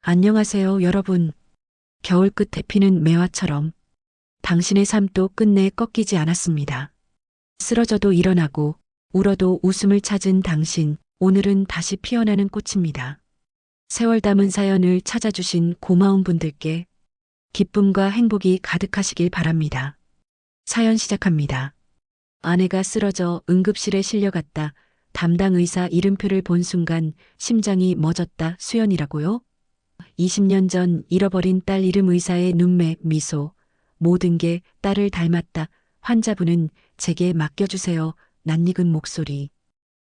안녕하세요, 여러분. 겨울 끝에 피는 매화처럼 당신의 삶도 끝내 꺾이지 않았습니다. 쓰러져도 일어나고 울어도 웃음을 찾은 당신, 오늘은 다시 피어나는 꽃입니다. 세월 담은 사연을 찾아주신 고마운 분들께 기쁨과 행복이 가득하시길 바랍니다. 사연 시작합니다. 아내가 쓰러져 응급실에 실려갔다. 담당 의사 이름표를 본 순간 심장이 멎었다. 수연이라고요? 20년 전 잃어버린 딸 이름 의사의 눈매, 미소, 모든 게 딸을 닮았다. 환자분은 제게 맡겨주세요. 낯익은 목소리.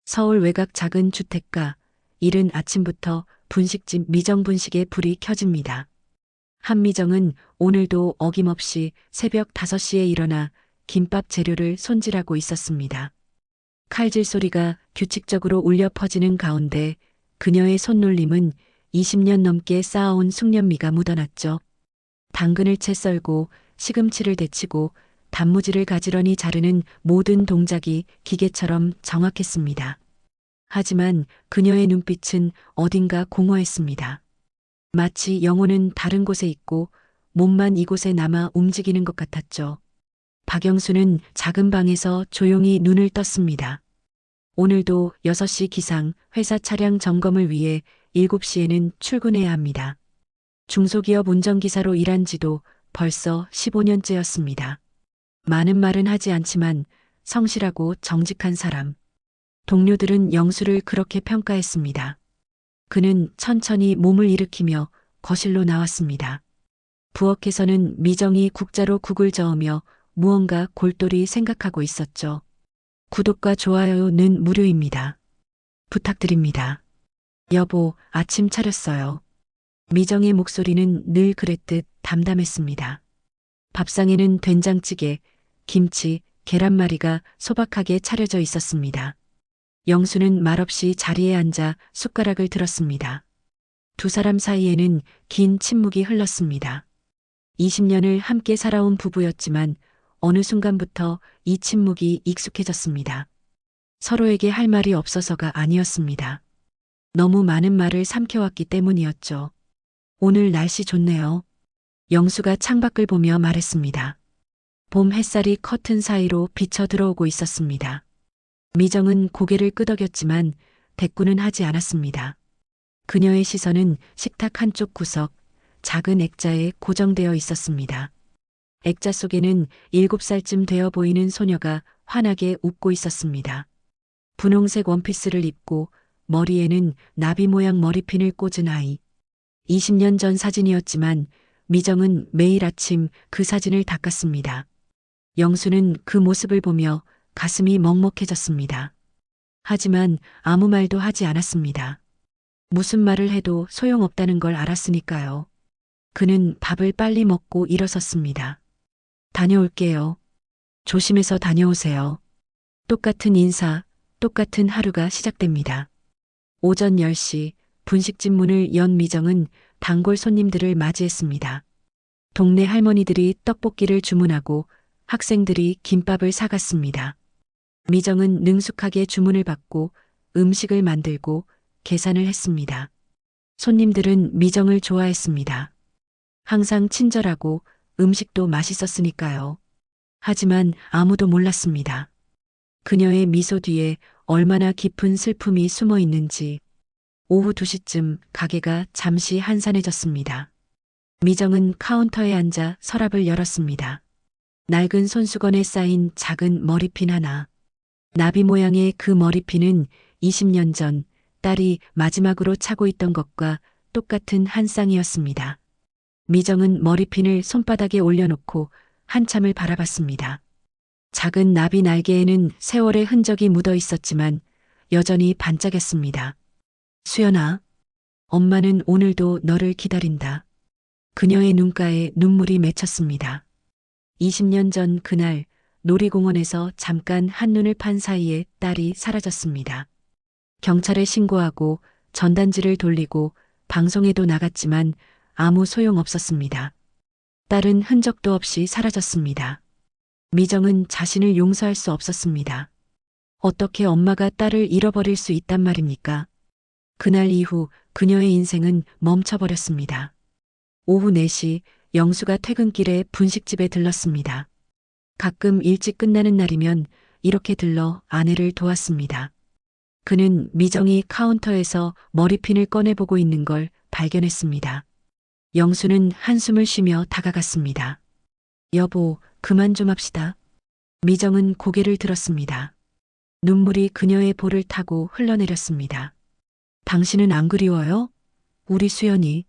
서울 외곽 작은 주택가. 이른 아침부터 분식집 미정분식에 불이 켜집니다. 한미정은 오늘도 어김없이 새벽 5시에 일어나 김밥 재료를 손질하고 있었습니다. 칼질 소리가 규칙적으로 울려 퍼지는 가운데 그녀의 손놀림은 20년 넘게 쌓아온 숙련미가 묻어났죠. 당근을 채 썰고 시금치를 데치고 단무지를 가지런히 자르는 모든 동작이 기계처럼 정확했습니다. 하지만 그녀의 눈빛은 어딘가 공허했습니다. 마치 영혼은 다른 곳에 있고 몸만 이곳에 남아 움직이는 것 같았죠. 박영수는 작은 방에서 조용히 눈을 떴습니다. 오늘도 6시 기상 회사 차량 점검을 위해 7시에는 출근해야 합니다. 중소기업 운전기사로 일한 지도 벌써 15년째였습니다. 많은 말은 하지 않지만 성실하고 정직한 사람. 동료들은 영수를 그렇게 평가했습니다. 그는 천천히 몸을 일으키며 거실로 나왔습니다. 부엌에서는 미정이 국자로 국을 저으며 무언가 골똘히 생각하고 있었죠. 구독과 좋아요는 무료입니다. 부탁드립니다. 여보, 아침 차렸어요. 미정의 목소리는 늘 그랬듯 담담했습니다. 밥상에는 된장찌개, 김치, 계란말이가 소박하게 차려져 있었습니다. 영수는 말없이 자리에 앉아 숟가락을 들었습니다. 두 사람 사이에는 긴 침묵이 흘렀습니다. 20년을 함께 살아온 부부였지만 어느 순간부터 이 침묵이 익숙해졌습니다. 서로에게 할 말이 없어서가 아니었습니다. 너무 많은 말을 삼켜왔기 때문이었죠. 오늘 날씨 좋네요. 영수가 창밖을 보며 말했습니다. 봄 햇살이 커튼 사이로 비쳐 들어오고 있었습니다. 미정은 고개를 끄덕였지만 대꾸는 하지 않았습니다. 그녀의 시선은 식탁 한쪽 구석, 작은 액자에 고정되어 있었습니다. 액자 속에는 7살쯤 되어 보이는 소녀가 환하게 웃고 있었습니다. 분홍색 원피스를 입고 머리에는 나비 모양 머리핀을 꽂은 아이. 20년 전 사진이었지만 미정은 매일 아침 그 사진을 닦았습니다. 영수는 그 모습을 보며 가슴이 먹먹해졌습니다. 하지만 아무 말도 하지 않았습니다. 무슨 말을 해도 소용없다는 걸 알았으니까요. 그는 밥을 빨리 먹고 일어섰습니다. 다녀올게요. 조심해서 다녀오세요. 똑같은 인사, 똑같은 하루가 시작됩니다. 오전 10시 분식집 문을 연 미정은 단골 손님들을 맞이했습니다. 동네 할머니들이 떡볶이를 주문하고 학생들이 김밥을 사갔습니다. 미정은 능숙하게 주문을 받고 음식을 만들고 계산을 했습니다. 손님들은 미정을 좋아했습니다. 항상 친절하고 음식도 맛있었으니까요. 하지만 아무도 몰랐습니다. 그녀의 미소 뒤에 얼마나 깊은 슬픔이 숨어 있는지. 오후 2시쯤 가게가 잠시 한산해졌습니다. 미정은 카운터에 앉아 서랍을 열었습니다. 낡은 손수건에 쌓인 작은 머리핀 하나. 나비 모양의 그 머리핀은 20년 전 딸이 마지막으로 차고 있던 것과 똑같은 한 쌍이었습니다. 미정은 머리핀을 손바닥에 올려놓고 한참을 바라봤습니다. 작은 나비 날개에는 세월의 흔적이 묻어 있었지만 여전히 반짝였습니다. 수연아, 엄마는 오늘도 너를 기다린다. 그녀의 눈가에 눈물이 맺혔습니다. 20년 전 그날 놀이공원에서 잠깐 한눈을 판 사이에 딸이 사라졌습니다. 경찰에 신고하고 전단지를 돌리고 방송에도 나갔지만 아무 소용 없었습니다. 딸은 흔적도 없이 사라졌습니다. 미정은 자신을 용서할 수 없었습니다. 어떻게 엄마가 딸을 잃어버릴 수 있단 말입니까? 그날 이후 그녀의 인생은 멈춰버렸습니다. 오후 4시 영수가 퇴근길에 분식집에 들렀습니다. 가끔 일찍 끝나는 날이면 이렇게 들러 아내를 도왔습니다. 그는 미정이 카운터에서 머리핀을 꺼내보고 있는 걸 발견했습니다. 영수는 한숨을 쉬며 다가갔습니다. 여보, 그만 좀 합시다. 미정은 고개를 들었습니다. 눈물이 그녀의 볼을 타고 흘러내렸습니다. 당신은 안 그리워요? 우리 수연이.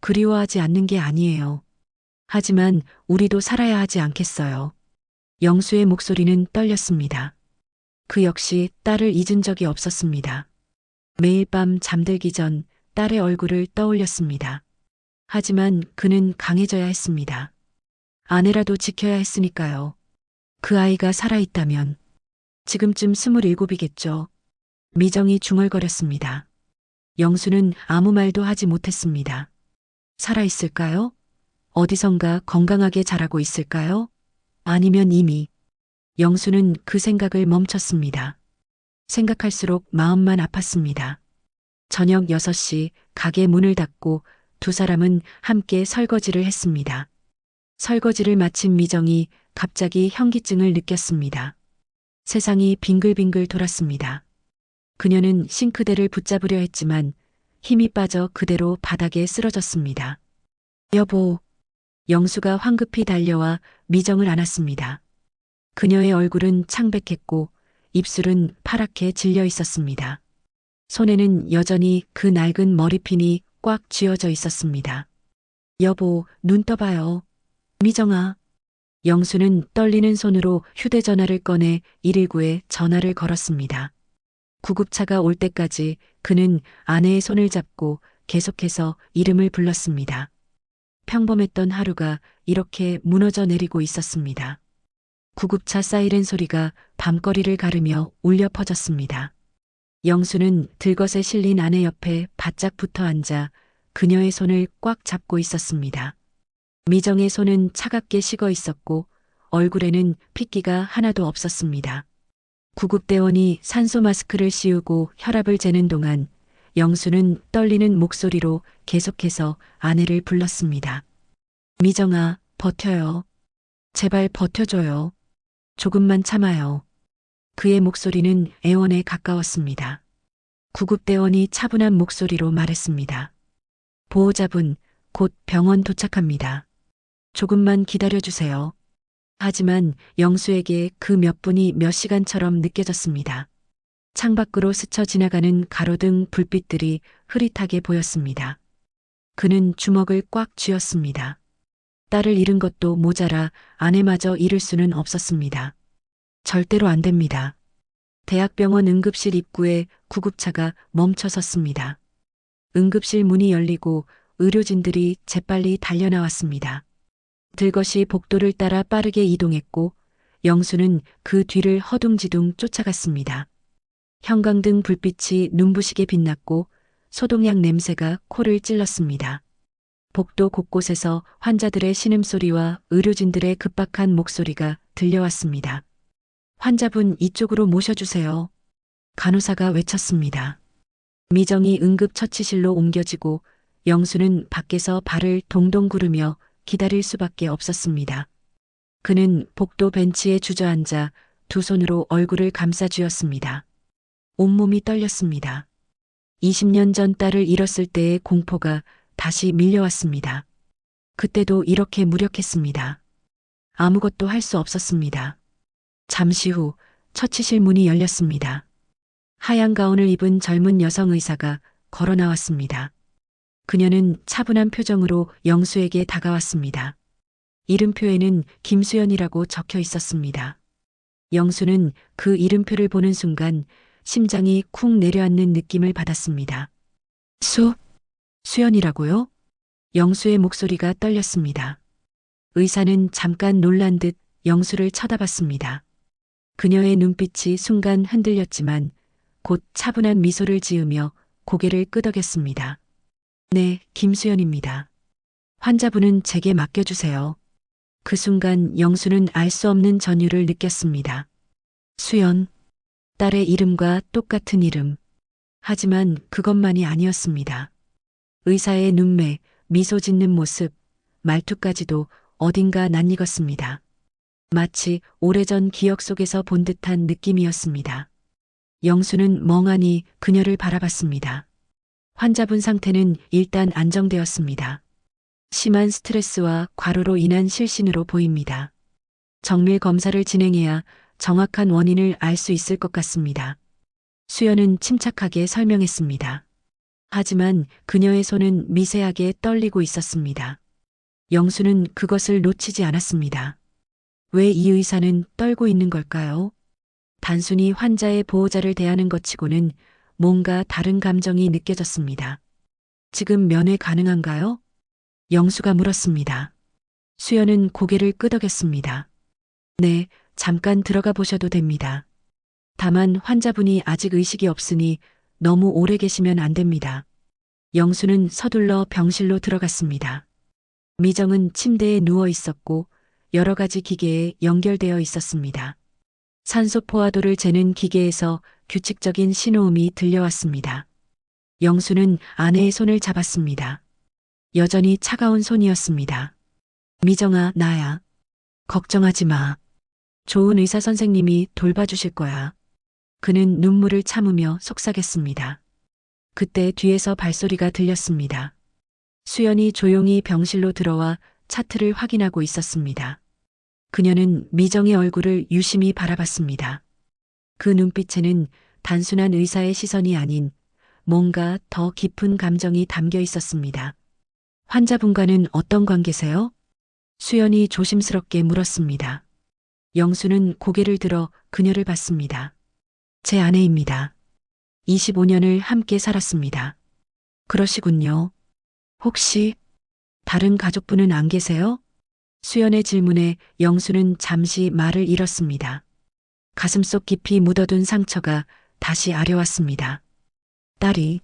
그리워하지 않는 게 아니에요. 하지만 우리도 살아야 하지 않겠어요. 영수의 목소리는 떨렸습니다. 그 역시 딸을 잊은 적이 없었습니다. 매일 밤 잠들기 전 딸의 얼굴을 떠올렸습니다. 하지만 그는 강해져야 했습니다. 아내라도 지켜야 했으니까요. 그 아이가 살아있다면 지금쯤 27이겠죠. 미정이 중얼거렸습니다. 영수는 아무 말도 하지 못했습니다. 살아있을까요? 어디선가 건강하게 자라고 있을까요? 아니면 이미. 영수는 그 생각을 멈췄습니다. 생각할수록 마음만 아팠습니다. 저녁 6시 가게 문을 닫고 두 사람은 함께 설거지를 했습니다. 설거지를 마친 미정이 갑자기 현기증을 느꼈습니다. 세상이 빙글빙글 돌았습니다. 그녀는 싱크대를 붙잡으려 했지만 힘이 빠져 그대로 바닥에 쓰러졌습니다. 여보. 영수가 황급히 달려와 미정을 안았습니다. 그녀의 얼굴은 창백했고 입술은 파랗게 질려 있었습니다. 손에는 여전히 그 낡은 머리핀이 꽉 쥐어져 있었습니다. 여보, 눈 떠봐요. 미정아. 영수는 떨리는 손으로 휴대전화를 꺼내 119에 전화를 걸었습니다. 구급차가 올 때까지 그는 아내의 손을 잡고 계속해서 이름을 불렀습니다. 평범했던 하루가 이렇게 무너져 내리고 있었습니다. 구급차 사이렌 소리가 밤거리를 가르며 울려 퍼졌습니다. 영수는 들것에 실린 아내 옆에 바짝 붙어 앉아 그녀의 손을 꽉 잡고 있었습니다. 미정의 손은 차갑게 식어 있었고 얼굴에는 핏기가 하나도 없었습니다. 구급대원이 산소 마스크를 씌우고 혈압을 재는 동안 영수는 떨리는 목소리로 계속해서 아내를 불렀습니다. 미정아, 버텨요. 제발 버텨줘요. 조금만 참아요. 그의 목소리는 애원에 가까웠습니다. 구급대원이 차분한 목소리로 말했습니다. 보호자분, 곧 병원 도착합니다. 조금만 기다려주세요. 하지만 영수에게 그 몇 분이 몇 시간처럼 느껴졌습니다. 창밖으로 스쳐 지나가는 가로등 불빛들이 흐릿하게 보였습니다. 그는 주먹을 꽉 쥐었습니다. 딸을 잃은 것도 모자라 아내마저 잃을 수는 없었습니다. 절대로 안 됩니다. 대학병원 응급실 입구에 구급차가 멈춰 섰습니다. 응급실 문이 열리고 의료진들이 재빨리 달려나왔습니다. 들것이 복도를 따라 빠르게 이동했고 영수는 그 뒤를 허둥지둥 쫓아갔습니다. 형광등 불빛이 눈부시게 빛났고 소독약 냄새가 코를 찔렀습니다. 복도 곳곳에서 환자들의 신음소리와 의료진들의 급박한 목소리가 들려왔습니다. 환자분 이쪽으로 모셔주세요. 간호사가 외쳤습니다. 미정이 응급처치실로 옮겨지고 영수는 밖에서 발을 동동 구르며 기다릴 수밖에 없었습니다. 그는 복도 벤치에 주저앉아 두 손으로 얼굴을 감싸 쥐었습니다. 온몸이 떨렸습니다. 20년 전 딸을 잃었을 때의 공포가 다시 밀려왔습니다. 그때도 이렇게 무력했습니다. 아무것도 할 수 없었습니다. 잠시 후 처치실 문이 열렸습니다. 하얀 가운을 입은 젊은 여성 의사가 걸어 나왔습니다. 그녀는 차분한 표정으로 영수에게 다가왔습니다. 이름표에는 김수연이라고 적혀 있었습니다. 영수는 그 이름표를 보는 순간 심장이 쿵 내려앉는 느낌을 받았습니다. 수연이라고요? 영수의 목소리가 떨렸습니다. 의사는 잠깐 놀란 듯 영수를 쳐다봤습니다. 그녀의 눈빛이 순간 흔들렸지만 곧 차분한 미소를 지으며 고개를 끄덕였습니다. 네, 김수연입니다. 환자분은 제게 맡겨주세요. 그 순간 영수는 알 수 없는 전율을 느꼈습니다. 수연, 딸의 이름과 똑같은 이름. 하지만 그것만이 아니었습니다. 의사의 눈매, 미소 짓는 모습, 말투까지도 어딘가 낯익었습니다. 마치 오래전 기억 속에서 본 듯한 느낌이었습니다. 영수는 멍하니 그녀를 바라봤습니다. 환자분 상태는 일단 안정되었습니다. 심한 스트레스와 과로로 인한 실신으로 보입니다. 정밀 검사를 진행해야 정확한 원인을 알 수 있을 것 같습니다. 수연은 침착하게 설명했습니다. 하지만 그녀의 손은 미세하게 떨리고 있었습니다. 영수는 그것을 놓치지 않았습니다. 왜 이 의사는 떨고 있는 걸까요? 단순히 환자의 보호자를 대하는 것 치고는 뭔가 다른 감정이 느껴졌습니다. 지금 면회 가능한가요? 영수가 물었습니다. 수연은 고개를 끄덕였습니다. 네, 잠깐 들어가 보셔도 됩니다. 다만 환자분이 아직 의식이 없으니 너무 오래 계시면 안 됩니다. 영수는 서둘러 병실로 들어갔습니다. 미정은 침대에 누워 있었고 여러 가지 기계에 연결되어 있었습니다. 산소 포화도를 재는 기계에서 규칙적인 신호음이 들려왔습니다. 영수는 아내의 손을 잡았습니다. 여전히 차가운 손이었습니다. 미정아, 나야. 걱정하지 마. 좋은 의사 선생님이 돌봐주실 거야. 그는 눈물을 참으며 속삭였습니다. 그때 뒤에서 발소리가 들렸습니다. 수연이 조용히 병실로 들어와 차트를 확인하고 있었습니다. 그녀는 미정의 얼굴을 유심히 바라봤습니다. 그 눈빛에는 단순한 의사의 시선이 아닌 뭔가 더 깊은 감정이 담겨 있었습니다. 환자분과는 어떤 관계세요? 수연이 조심스럽게 물었습니다. 영수는 고개를 들어 그녀를 봤습니다. 제 아내입니다. 25년을 함께 살았습니다. 그러시군요. 혹시 다른 가족분은 안 계세요? 수연의 질문에 영수는 잠시 말을 잃었습니다. 가슴속 깊이 묻어둔 상처가 다시 아려왔습니다. 딸이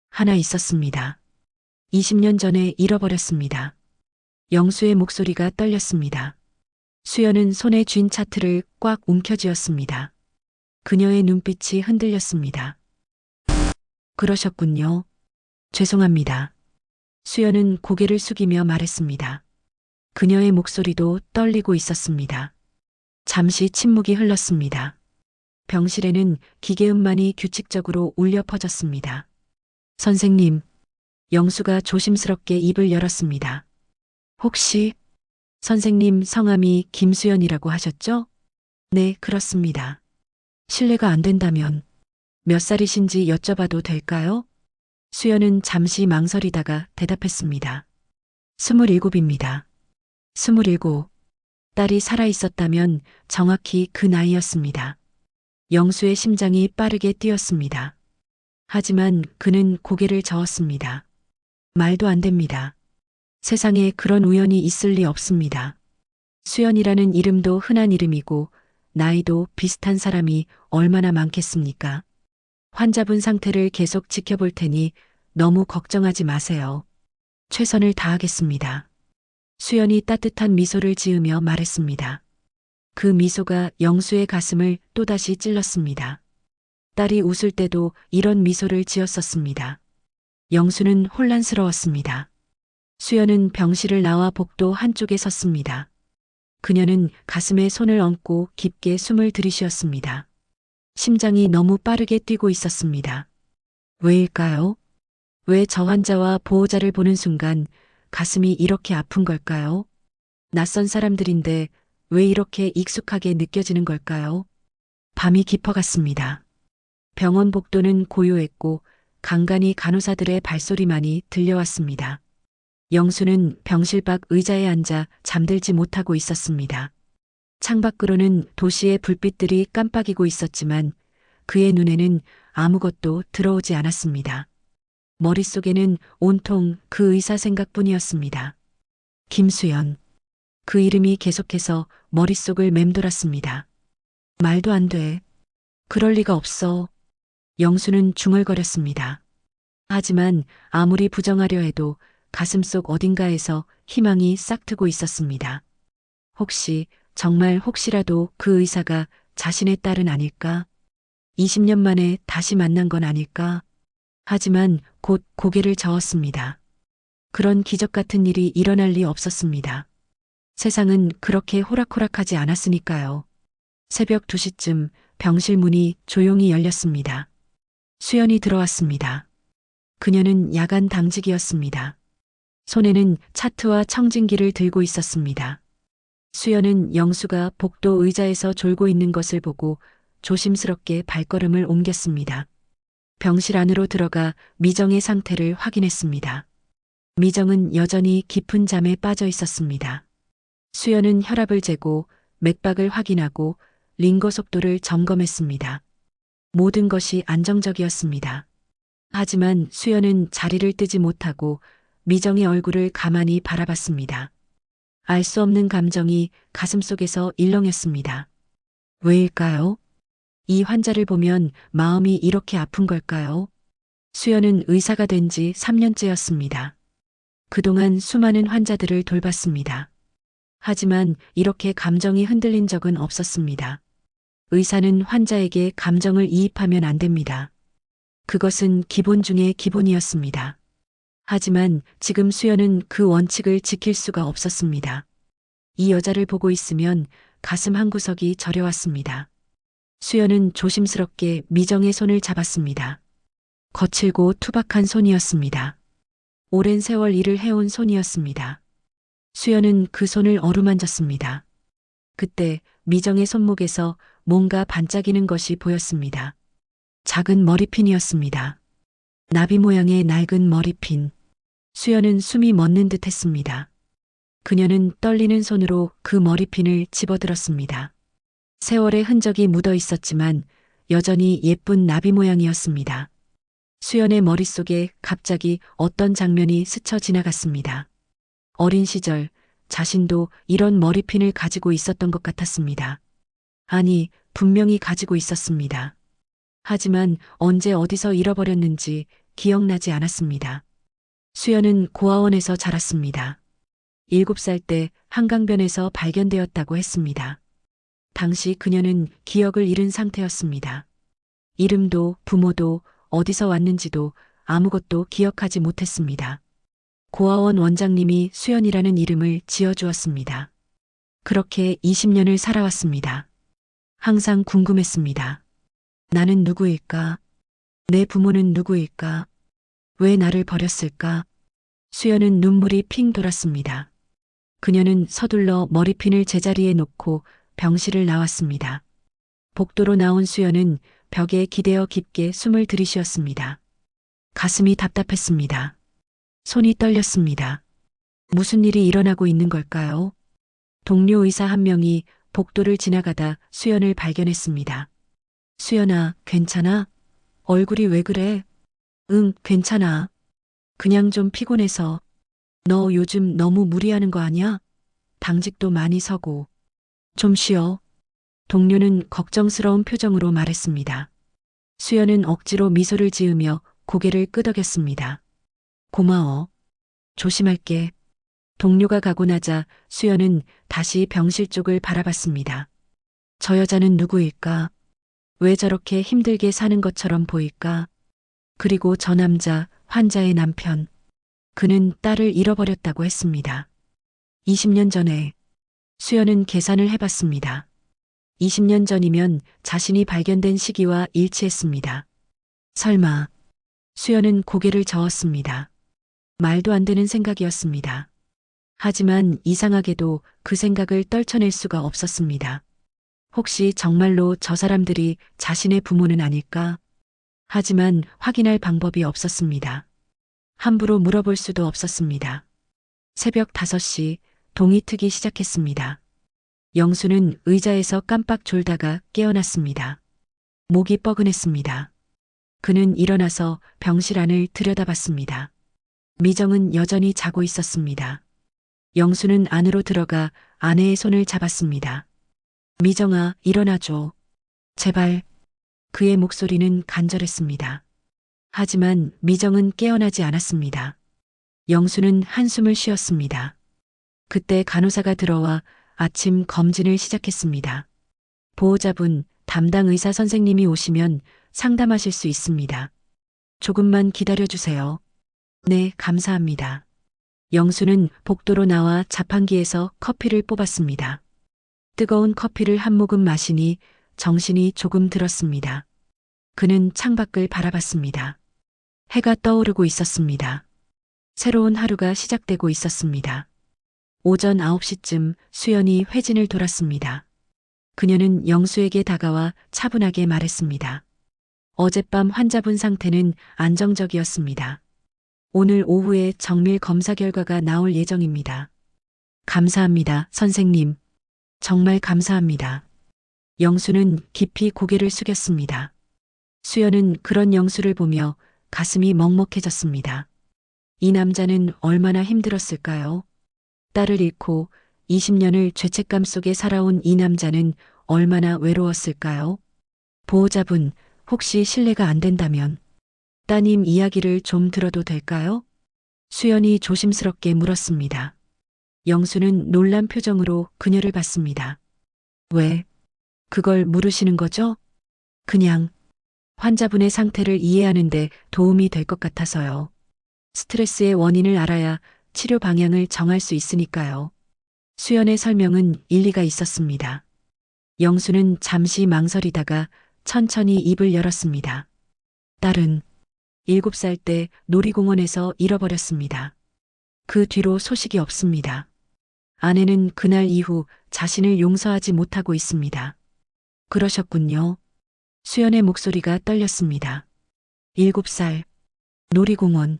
하나 있었습니다. 20년 전에 잃어버렸습니다. 영수의 목소리가 떨렸습니다. 수연은 손에 쥔 차트를 꽉 움켜쥐었습니다. 그녀의 눈빛이 흔들렸습니다. 그러셨군요. 죄송합니다. 수연은 고개를 숙이며 말했습니다. 그녀의 목소리도 떨리고 있었습니다. 잠시 침묵이 흘렀습니다. 병실에는 기계음만이 규칙적으로 울려 퍼졌습니다. 선생님, 영수가 조심스럽게 입을 열었습니다. 혹시 선생님 성함이 김수연이라고 하셨죠? 네, 그렇습니다. 실례가 안 된다면 몇 살이신지 여쭤봐도 될까요? 수연은 잠시 망설이다가 대답했습니다. 27입니다. 27. 딸이 살아 있었다면 정확히 그 나이였습니다. 영수의 심장이 빠르게 뛰었습니다. 하지만 그는 고개를 저었습니다. 말도 안 됩니다. 세상에 그런 우연이 있을 리 없습니다. 수연이라는 이름도 흔한 이름이고 나이도 비슷한 사람이 얼마나 많겠습니까? 환자분 상태를 계속 지켜볼 테니 너무 걱정하지 마세요. 최선을 다하겠습니다. 수연이 따뜻한 미소를 지으며 말했습니다. 그 미소가 영수의 가슴을 또다시 찔렀습니다. 딸이 웃을 때도 이런 미소를 지었었습니다. 영수는 혼란스러웠습니다. 수연은 병실을 나와 복도 한쪽에 섰습니다. 그녀는 가슴에 손을 얹고 깊게 숨을 들이쉬었습니다. 심장이 너무 빠르게 뛰고 있었습니다. 왜일까요? 왜 저 환자와 보호자를 보는 순간 가슴이 이렇게 아픈 걸까요? 낯선 사람들인데 왜 이렇게 익숙하게 느껴지는 걸까요? 밤이 깊어갔습니다. 병원 복도는 고요했고 간간히 간호사들의 발소리만이 들려왔습니다. 영수는 병실 밖 의자에 앉아 잠들지 못하고 있었습니다. 창밖으로는 도시의 불빛들이 깜빡이고 있었지만 그의 눈에는 아무것도 들어오지 않았습니다. 머릿속에는 온통 그 의사 생각뿐이었습니다. 김수연. 그 이름이 계속해서 머릿속을 맴돌았습니다. 말도 안 돼. 그럴 리가 없어. 영수는 중얼거렸습니다. 하지만 아무리 부정하려 해도 가슴속 어딘가에서 희망이 싹트고 있었습니다. 혹시 정말 혹시라도 그 의사가 자신의 딸은 아닐까? 20년 만에 다시 만난 건 아닐까? 하지만 곧 고개를 저었습니다. 그런 기적 같은 일이 일어날 리 없었습니다. 세상은 그렇게 호락호락하지 않았으니까요. 새벽 2시쯤 병실 문이 조용히 열렸습니다. 수연이 들어왔습니다. 그녀는 야간 당직이었습니다. 손에는 차트와 청진기를 들고 있었습니다. 수연은 영수가 복도 의자에서 졸고 있는 것을 보고 조심스럽게 발걸음을 옮겼습니다. 병실 안으로 들어가 미정의 상태를 확인했습니다. 미정은 여전히 깊은 잠에 빠져 있었습니다. 수연은 혈압을 재고 맥박을 확인하고 링거 속도를 점검했습니다. 모든 것이 안정적이었습니다. 하지만 수연은 자리를 뜨지 못하고 미정의 얼굴을 가만히 바라봤습니다. 알 수 없는 감정이 가슴속에서 일렁였습니다. 왜일까요? 이 환자를 보면 마음이 이렇게 아픈 걸까요? 수연은 의사가 된 지 3년째였습니다. 그동안 수많은 환자들을 돌봤습니다. 하지만 이렇게 감정이 흔들린 적은 없었습니다. 의사는 환자에게 감정을 이입하면 안 됩니다. 그것은 기본 중의 기본이었습니다. 하지만 지금 수연은 그 원칙을 지킬 수가 없었습니다. 이 여자를 보고 있으면 가슴 한구석이 저려왔습니다. 수연은 조심스럽게 미정의 손을 잡았습니다. 거칠고 투박한 손이었습니다. 오랜 세월 일을 해온 손이었습니다. 수연은 그 손을 어루만졌습니다. 그때 미정의 손목에서 뭔가 반짝이는 것이 보였습니다. 작은 머리핀이었습니다. 나비 모양의 낡은 머리핀. 수연은 숨이 멎는 듯 했습니다. 그녀는 떨리는 손으로 그 머리핀을 집어들었습니다. 세월의 흔적이 묻어 있었지만 여전히 예쁜 나비 모양이었습니다. 수연의 머릿속에 갑자기 어떤 장면이 스쳐 지나갔습니다. 어린 시절 자신도 이런 머리핀을 가지고 있었던 것 같았습니다. 아니, 분명히 가지고 있었습니다. 하지만 언제 어디서 잃어버렸는지 기억나지 않았습니다. 수연은 고아원에서 자랐습니다. 7살 때 한강변에서 발견되었다고 했습니다. 당시 그녀는 기억을 잃은 상태였습니다. 이름도 부모도 어디서 왔는지도 아무것도 기억하지 못했습니다. 고아원 원장님이 수연이라는 이름을 지어주었습니다. 그렇게 20년을 살아왔습니다. 항상 궁금했습니다. 나는 누구일까? 내 부모는 누구일까? 왜 나를 버렸을까? 수연은 눈물이 핑 돌았습니다. 그녀는 서둘러 머리핀을 제자리에 놓고 병실을 나왔습니다. 복도로 나온 수연은 벽에 기대어 깊게 숨을 들이쉬었습니다. 가슴이 답답했습니다. 손이 떨렸습니다. 무슨 일이 일어나고 있는 걸까요? 동료 의사 한 명이 복도를 지나가다 수연을 발견했습니다. 수연아, 괜찮아? 얼굴이 왜 그래? 응, 괜찮아. 그냥 좀 피곤해서. 너 요즘 너무 무리하는 거 아니야? 당직도 많이 서고. 좀 쉬어. 동료는 걱정스러운 표정으로 말했습니다. 수연은 억지로 미소를 지으며 고개를 끄덕였습니다. 고마워. 조심할게. 동료가 가고 나자 수연은 다시 병실 쪽을 바라봤습니다. 저 여자는 누구일까? 왜 저렇게 힘들게 사는 것처럼 보일까? 그리고 저 남자, 환자의 남편. 그는 딸을 잃어버렸다고 했습니다. 20년 전에 수연은 계산을 해봤습니다. 20년 전이면 자신이 발견된 시기와 일치했습니다. 설마. 수연은 고개를 저었습니다. 말도 안 되는 생각이었습니다. 하지만 이상하게도 그 생각을 떨쳐낼 수가 없었습니다. 혹시 정말로 저 사람들이 자신의 부모는 아닐까? 하지만 확인할 방법이 없었습니다. 함부로 물어볼 수도 없었습니다. 새벽 5시 동이 트기 시작했습니다. 영수는 의자에서 깜빡 졸다가 깨어났습니다. 목이 뻐근했습니다. 그는 일어나서 병실 안을 들여다봤습니다. 미정은 여전히 자고 있었습니다. 영수는 안으로 들어가 아내의 손을 잡았습니다. 미정아, 일어나줘. 제발. 그의 목소리는 간절했습니다. 하지만 미정은 깨어나지 않았습니다. 영수는 한숨을 쉬었습니다. 그때 간호사가 들어와 아침 검진을 시작했습니다. 보호자분, 담당 의사 선생님이 오시면 상담하실 수 있습니다. 조금만 기다려주세요. 네, 감사합니다. 영수는 복도로 나와 자판기에서 커피를 뽑았습니다. 뜨거운 커피를 한 모금 마시니 정신이 조금 들었습니다. 그는 창밖을 바라봤습니다. 해가 떠오르고 있었습니다. 새로운 하루가 시작되고 있었습니다. 오전 9시쯤 수연이 회진을 돌았습니다. 그녀는 영수에게 다가와 차분하게 말했습니다. 어젯밤 환자분 상태는 안정적이었습니다. 오늘 오후에 정밀 검사 결과가 나올 예정입니다. 감사합니다, 선생님. 정말 감사합니다. 영수는 깊이 고개를 숙였습니다. 수연은 그런 영수를 보며 가슴이 먹먹해졌습니다. 이 남자는 얼마나 힘들었을까요? 딸을 잃고 20년을 죄책감 속에 살아온 이 남자는 얼마나 외로웠을까요? 보호자분, 혹시 실례가 안 된다면 따님 이야기를 좀 들어도 될까요? 수연이 조심스럽게 물었습니다. 영수는 놀란 표정으로 그녀를 봤습니다. 왜? 그걸 물으시는 거죠? 그냥 환자분의 상태를 이해하는데 도움이 될 것 같아서요. 스트레스의 원인을 알아야 치료 방향을 정할 수 있으니까요. 수연의 설명은 일리가 있었습니다. 영수는 잠시 망설이다가 천천히 입을 열었습니다. 딸은 7살 때 놀이공원에서 잃어버렸습니다. 그 뒤로 소식이 없습니다. 아내는 그날 이후 자신을 용서하지 못하고 있습니다. 그러셨군요. 수연의 목소리가 떨렸습니다. 7살, 놀이공원,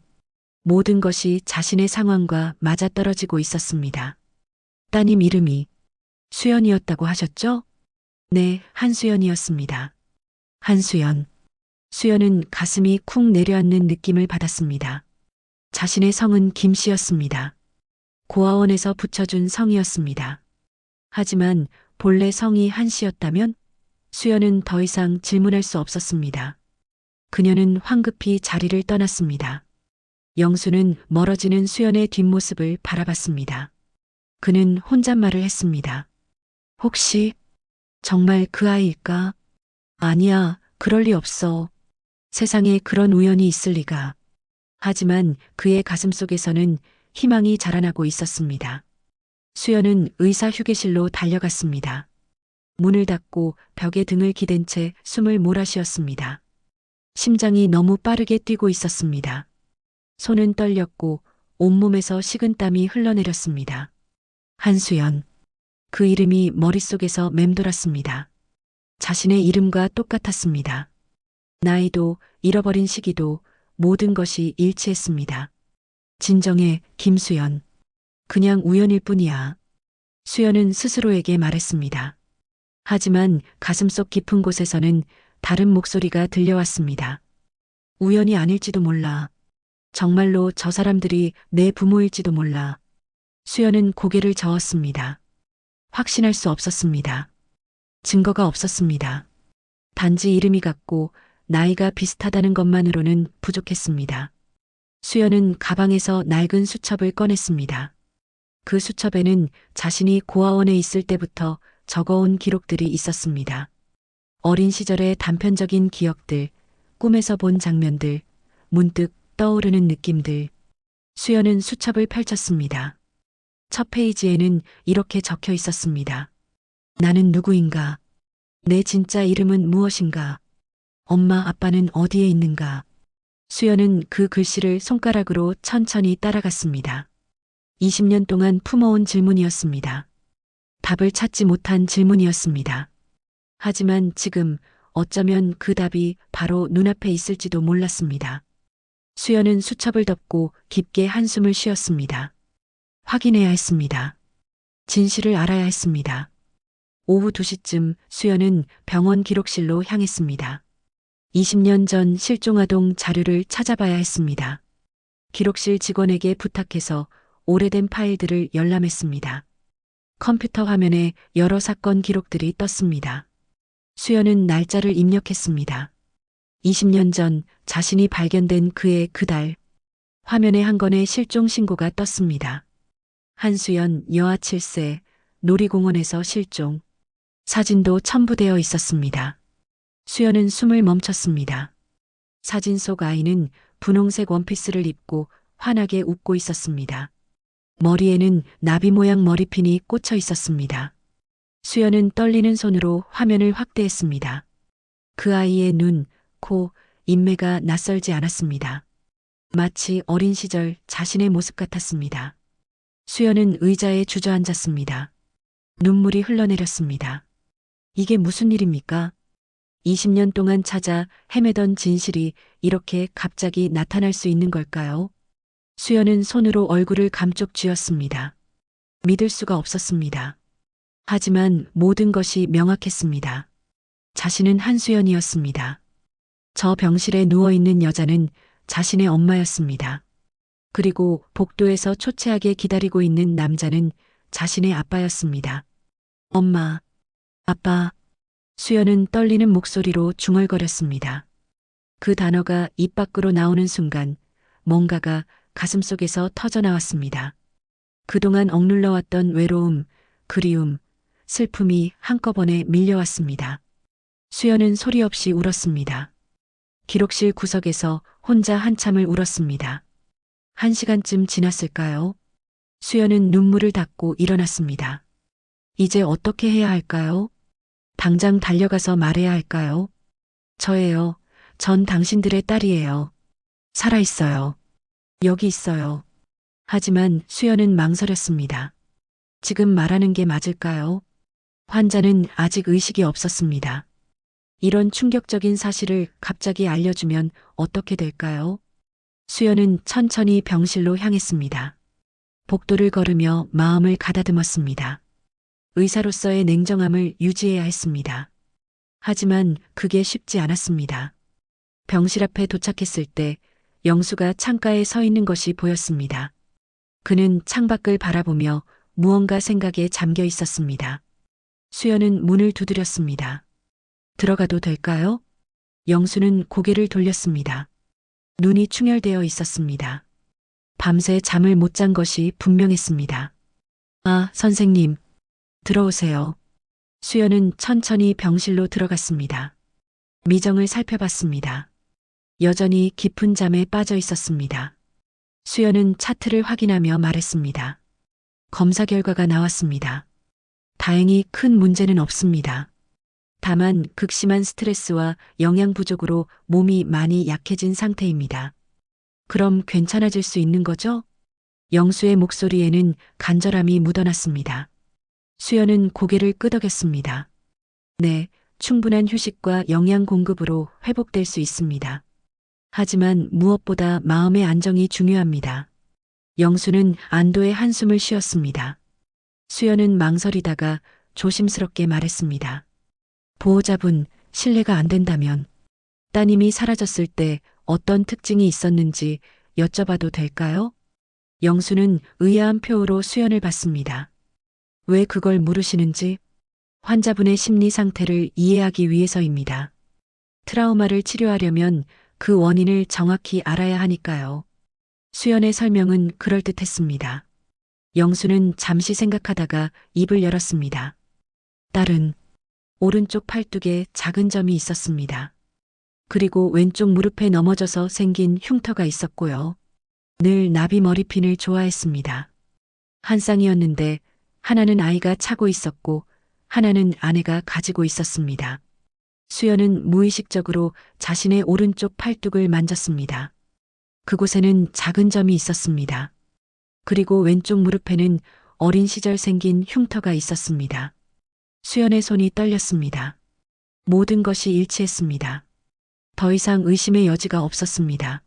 모든 것이 자신의 상황과 맞아떨어지고 있었습니다. 따님 이름이 수연이었다고 하셨죠? 네, 한수연이었습니다. 한수연. 수연은 가슴이 쿵 내려앉는 느낌을 받았습니다. 자신의 성은 김씨였습니다. 고아원에서 붙여준 성이었습니다. 하지만 본래 성이 한씨였다면 수연은 더 이상 질문할 수 없었습니다. 그녀는 황급히 자리를 떠났습니다. 영수는 멀어지는 수연의 뒷모습을 바라봤습니다. 그는 혼잣말을 했습니다. 혹시 정말 그 아이일까? 아니야, 그럴 리 없어. 세상에 그런 우연이 있을 리가. 하지만 그의 가슴 속에서는 희망이 자라나고 있었습니다. 수연은 의사 휴게실로 달려갔습니다. 문을 닫고 벽에 등을 기댄 채 숨을 몰아쉬었습니다. 심장이 너무 빠르게 뛰고 있었습니다. 손은 떨렸고 온몸에서 식은땀이 흘러내렸습니다. 한수연. 그 이름이 머릿속에서 맴돌았습니다. 자신의 이름과 똑같았습니다. 나이도 잃어버린 시기도 모든 것이 일치했습니다. 진정해, 김수연. 그냥 우연일 뿐이야. 수연은 스스로에게 말했습니다. 하지만 가슴속 깊은 곳에서는 다른 목소리가 들려왔습니다. 우연이 아닐지도 몰라. 정말로 저 사람들이 내 부모일지도 몰라. 수연은 고개를 저었습니다. 확신할 수 없었습니다. 증거가 없었습니다. 단지 이름이 같고 나이가 비슷하다는 것만으로는 부족했습니다. 수연은 가방에서 낡은 수첩을 꺼냈습니다. 그 수첩에는 자신이 고아원에 있을 때부터 적어온 기록들이 있었습니다. 어린 시절의 단편적인 기억들, 꿈에서 본 장면들, 문득 떠오르는 느낌들. 수연은 수첩을 펼쳤습니다. 첫 페이지에는 이렇게 적혀 있었습니다. 나는 누구인가? 내 진짜 이름은 무엇인가? 엄마, 아빠는 어디에 있는가? 수연은 그 글씨를 손가락으로 천천히 따라갔습니다. 20년 동안 품어온 질문이었습니다. 답을 찾지 못한 질문이었습니다. 하지만 지금 어쩌면 그 답이 바로 눈앞에 있을지도 몰랐습니다. 수연은 수첩을 덮고 깊게 한숨을 쉬었습니다. 확인해야 했습니다. 진실을 알아야 했습니다. 오후 2시쯤 수연은 병원 기록실로 향했습니다. 20년 전 실종아동 자료를 찾아봐야 했습니다. 기록실 직원에게 부탁해서 오래된 파일들을 열람했습니다. 컴퓨터 화면에 여러 사건 기록들이 떴습니다. 수연은 날짜를 입력했습니다. 20년 전 자신이 발견된 그의 그달, 화면에 한 건의 실종 신고가 떴습니다. 한수연 여아 7세, 놀이공원에서 실종. 사진도 첨부되어 있었습니다. 수연은 숨을 멈췄습니다. 사진 속 아이는 분홍색 원피스를 입고 환하게 웃고 있었습니다. 머리에는 나비 모양 머리핀이 꽂혀 있었습니다. 수연은 떨리는 손으로 화면을 확대했습니다. 그 아이의 눈, 코, 인매가 낯설지 않았습니다. 마치 어린 시절 자신의 모습 같았습니다. 수연은 의자에 주저앉았습니다. 눈물이 흘러내렸습니다. 이게 무슨 일입니까? 20년 동안 찾아 헤매던 진실이 이렇게 갑자기 나타날 수 있는 걸까요? 수연은 손으로 얼굴을 감쪽 쥐었습니다. 믿을 수가 없었습니다. 하지만 모든 것이 명확했습니다. 자신은 한수연이었습니다. 저 병실에 누워있는 여자는 자신의 엄마였습니다. 그리고 복도에서 초췌하게 기다리고 있는 남자는 자신의 아빠였습니다. 엄마, 아빠. 수연은 떨리는 목소리로 중얼거렸습니다. 그 단어가 입 밖으로 나오는 순간 뭔가가 가슴속에서 터져나왔습니다. 그동안 억눌러왔던 외로움, 그리움, 슬픔이 한꺼번에 밀려왔습니다. 수연은 소리 없이 울었습니다. 기록실 구석에서 혼자 한참을 울었습니다. 1시간쯤 지났을까요? 수연은 눈물을 닦고 일어났습니다. 이제 어떻게 해야 할까요? 당장 달려가서 말해야 할까요? 저예요. 전 당신들의 딸이에요. 살아있어요. 여기 있어요. 하지만 수연은 망설였습니다. 지금 말하는 게 맞을까요? 환자는 아직 의식이 없었습니다. 이런 충격적인 사실을 갑자기 알려주면 어떻게 될까요? 수연은 천천히 병실로 향했습니다. 복도를 걸으며 마음을 가다듬었습니다. 의사로서의 냉정함을 유지해야 했습니다. 하지만 그게 쉽지 않았습니다. 병실 앞에 도착했을 때 영수가 창가에 서 있는 것이 보였습니다. 그는 창밖을 바라보며 무언가 생각에 잠겨 있었습니다. 수연은 문을 두드렸습니다. 들어가도 될까요? 영수는 고개를 돌렸습니다. 눈이 충혈되어 있었습니다. 밤새 잠을 못 잔 것이 분명했습니다. 아, 선생님. 들어오세요. 수연은 천천히 병실로 들어갔습니다. 미정을 살펴봤습니다. 여전히 깊은 잠에 빠져 있었습니다. 수연은 차트를 확인하며 말했습니다. 검사 결과가 나왔습니다. 다행히 큰 문제는 없습니다. 다만 극심한 스트레스와 영양 부족으로 몸이 많이 약해진 상태입니다. 그럼 괜찮아질 수 있는 거죠? 영수의 목소리에는 간절함이 묻어났습니다. 수연은 고개를 끄덕였습니다. 네, 충분한 휴식과 영양 공급으로 회복될 수 있습니다. 하지만 무엇보다 마음의 안정이 중요합니다. 영수는 안도의 한숨을 쉬었습니다. 수연은 망설이다가 조심스럽게 말했습니다. 보호자분, 실례가 안 된다면 따님이 사라졌을 때 어떤 특징이 있었는지 여쭤봐도 될까요? 영수는 의아한 표호로 수연을 봤습니다. 왜 그걸 물으시는지? 환자분의 심리 상태를 이해하기 위해서입니다. 트라우마를 치료하려면 그 원인을 정확히 알아야 하니까요. 수연의 설명은 그럴듯했습니다. 영수는 잠시 생각하다가 입을 열었습니다. 딸은 오른쪽 팔뚝에 작은 점이 있었습니다. 그리고 왼쪽 무릎에 넘어져서 생긴 흉터가 있었고요. 늘 나비 머리핀을 좋아했습니다. 한 쌍이었는데 하나는 아이가 차고 있었고 하나는 아내가 가지고 있었습니다. 수연은 무의식적으로 자신의 오른쪽 팔뚝을 만졌습니다. 그곳에는 작은 점이 있었습니다. 그리고 왼쪽 무릎에는 어린 시절 생긴 흉터가 있었습니다. 수연의 손이 떨렸습니다. 모든 것이 일치했습니다. 더 이상 의심의 여지가 없었습니다.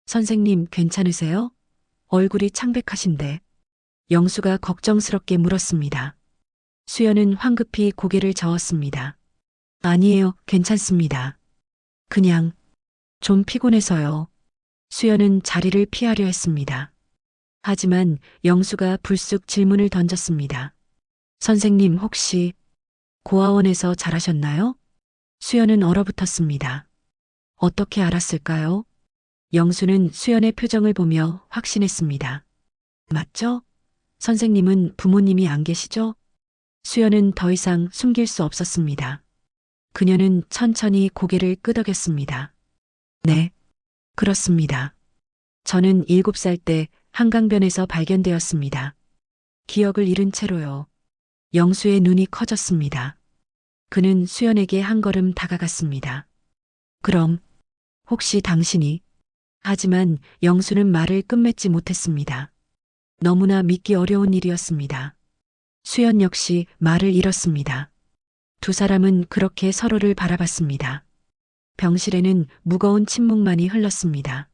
선생님 괜찮으세요? 얼굴이 창백하신데. 영수가 걱정스럽게 물었습니다. 수연은 황급히 고개를 저었습니다. 아니에요, 괜찮습니다. 그냥 좀 피곤해서요. 수연은 자리를 피하려 했습니다. 하지만 영수가 불쑥 질문을 던졌습니다. 선생님 혹시 고아원에서 자라셨나요? 수연은 얼어붙었습니다. 어떻게 알았을까요? 영수는 수연의 표정을 보며 확신했습니다. 맞죠? 선생님은 부모님이 안 계시죠? 수연은 더 이상 숨길 수 없었습니다. 그녀는 천천히 고개를 끄덕였습니다. 네, 그렇습니다. 저는 7살 때 한강변에서 발견되었습니다. 기억을 잃은 채로요. 영수의 눈이 커졌습니다. 그는 수연에게 한 걸음 다가갔습니다. 그럼 혹시 당신이? 하지만 영수는 말을 끝맺지 못했습니다. 너무나 믿기 어려운 일이었습니다. 수연 역시 말을 잃었습니다. 두 사람은 그렇게 서로를 바라봤습니다. 병실에는 무거운 침묵만이 흘렀습니다.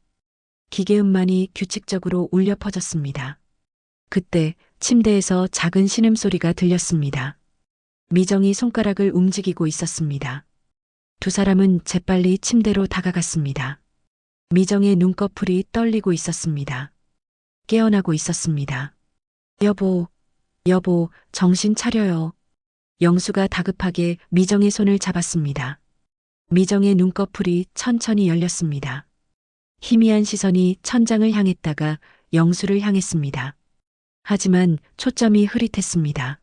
기계음만이 규칙적으로 울려 퍼졌습니다. 그때 침대에서 작은 신음소리가 들렸습니다. 미정이 손가락을 움직이고 있었습니다. 두 사람은 재빨리 침대로 다가갔습니다. 미정의 눈꺼풀이 떨리고 있었습니다. 깨어나고 있었습니다. 여보, 여보, 정신 차려요. 영수가 다급하게 미정의 손을 잡았습니다. 미정의 눈꺼풀이 천천히 열렸습니다. 희미한 시선이 천장을 향했다가 영수를 향했습니다. 하지만 초점이 흐릿했습니다.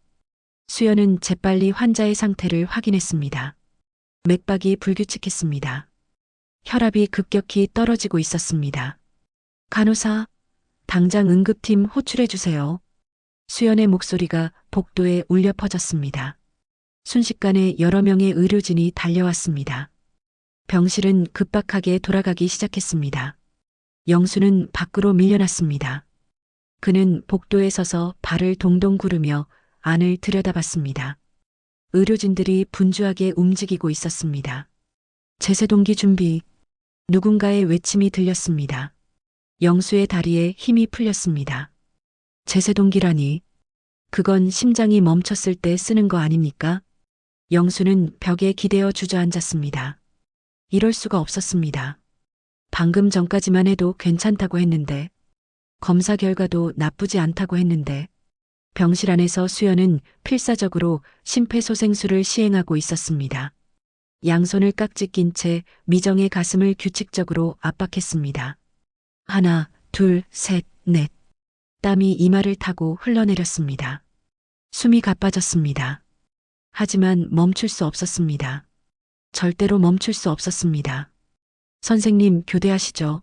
수연은 재빨리 환자의 상태를 확인했습니다. 맥박이 불규칙했습니다. 혈압이 급격히 떨어지고 있었습니다. 간호사, 당장 응급팀 호출해 주세요. 수연의 목소리가 복도에 울려 퍼졌습니다. 순식간에 여러 명의 의료진이 달려왔습니다. 병실은 급박하게 돌아가기 시작했습니다. 영수는 밖으로 밀려났습니다. 그는 복도에 서서 발을 동동 구르며 안을 들여다봤습니다. 의료진들이 분주하게 움직이고 있었습니다. 제세동기 준비. 누군가의 외침이 들렸습니다. 영수의 다리에 힘이 풀렸습니다. 제세동기라니. 그건 심장이 멈췄을 때 쓰는 거 아닙니까? 영수는 벽에 기대어 주저앉았습니다. 이럴 수가 없었습니다. 방금 전까지만 해도 괜찮다고 했는데, 검사 결과도 나쁘지 않다고 했는데, 병실 안에서 수연은 필사적으로 심폐소생술을 시행하고 있었습니다. 양손을 깍지 낀 채 미정의 가슴을 규칙적으로 압박했습니다. 하나, 둘, 셋, 넷. 땀이 이마를 타고 흘러내렸습니다. 숨이 가빠졌습니다. 하지만 멈출 수 없었습니다. 절대로 멈출 수 없었습니다. 선생님, 교대하시죠.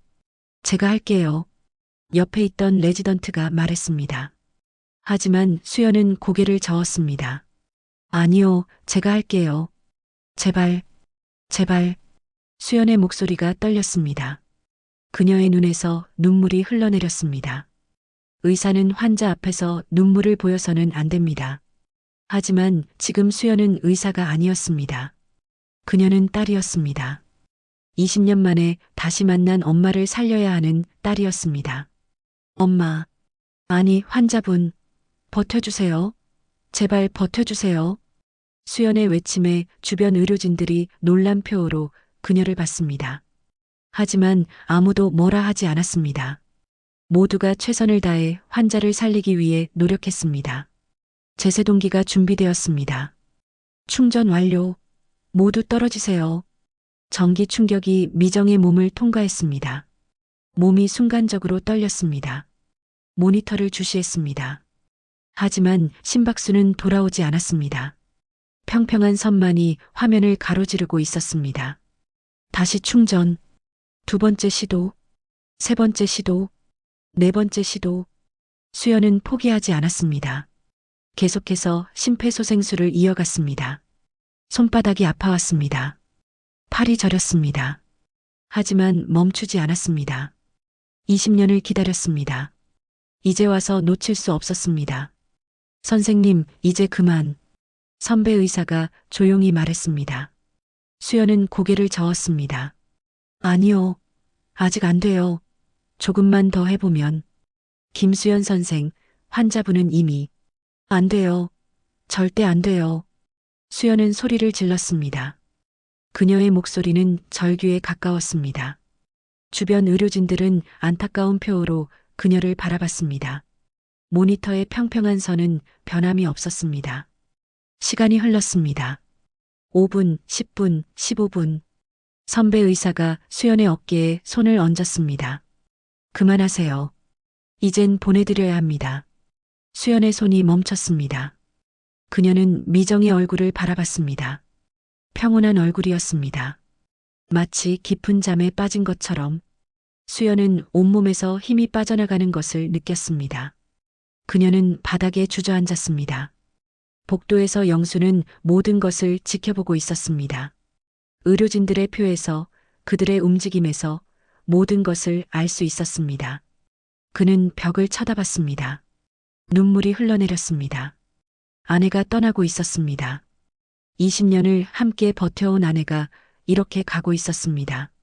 제가 할게요. 옆에 있던 레지던트가 말했습니다. 하지만 수연은 고개를 저었습니다. 아니요, 제가 할게요. 제발, 제발. 수연의 목소리가 떨렸습니다. 그녀의 눈에서 눈물이 흘러내렸습니다. 의사는 환자 앞에서 눈물을 보여서는 안 됩니다. 하지만 지금 수연은 의사가 아니었습니다. 그녀는 딸이었습니다. 20년 만에 다시 만난 엄마를 살려야 하는 딸이었습니다. 엄마, 아니 환자분, 버텨주세요. 제발 버텨주세요. 수연의 외침에 주변 의료진들이 놀란 표호로 그녀를 봤습니다. 하지만 아무도 뭐라 하지 않았습니다. 모두가 최선을 다해 환자를 살리기 위해 노력했습니다. 제세동기가 준비되었습니다. 충전 완료. 모두 떨어지세요. 전기 충격이 미정의 몸을 통과했습니다. 몸이 순간적으로 떨렸습니다. 모니터를 주시했습니다. 하지만 심박수는 돌아오지 않았습니다. 평평한 선만이 화면을 가로지르고 있었습니다. 다시 충전. 두 번째 시도. 세 번째 시도. 네 번째 시도. 수연은 포기하지 않았습니다. 계속해서 심폐소생술을 이어갔습니다. 손바닥이 아파왔습니다. 팔이 저렸습니다. 하지만 멈추지 않았습니다. 20년을 기다렸습니다. 이제 와서 놓칠 수 없었습니다. 선생님, 이제 그만. 선배 의사가 조용히 말했습니다. 수연은 고개를 저었습니다. 아니요. 아직 안 돼요. 조금만 더 해보면. 김수연 선생, 환자분은 이미. 안 돼요. 절대 안 돼요. 수연은 소리를 질렀습니다. 그녀의 목소리는 절규에 가까웠습니다. 주변 의료진들은 안타까운 표호로 그녀를 바라봤습니다. 모니터의 평평한 선은 변함이 없었습니다. 시간이 흘렀습니다. 5분, 10분, 15분. 선배 의사가 수연의 어깨에 손을 얹었습니다. 그만하세요. 이젠 보내드려야 합니다. 수연의 손이 멈췄습니다. 그녀는 미정의 얼굴을 바라봤습니다. 평온한 얼굴이었습니다. 마치 깊은 잠에 빠진 것처럼. 수연은 온몸에서 힘이 빠져나가는 것을 느꼈습니다. 그녀는 바닥에 주저앉았습니다. 복도에서 영수는 모든 것을 지켜보고 있었습니다. 의료진들의 표에서, 그들의 움직임에서 모든 것을 알 수 있었습니다. 그는 벽을 쳐다봤습니다. 눈물이 흘러내렸습니다. 아내가 떠나고 있었습니다. 20년을 함께 버텨온 아내가 이렇게 가고 있었습니다.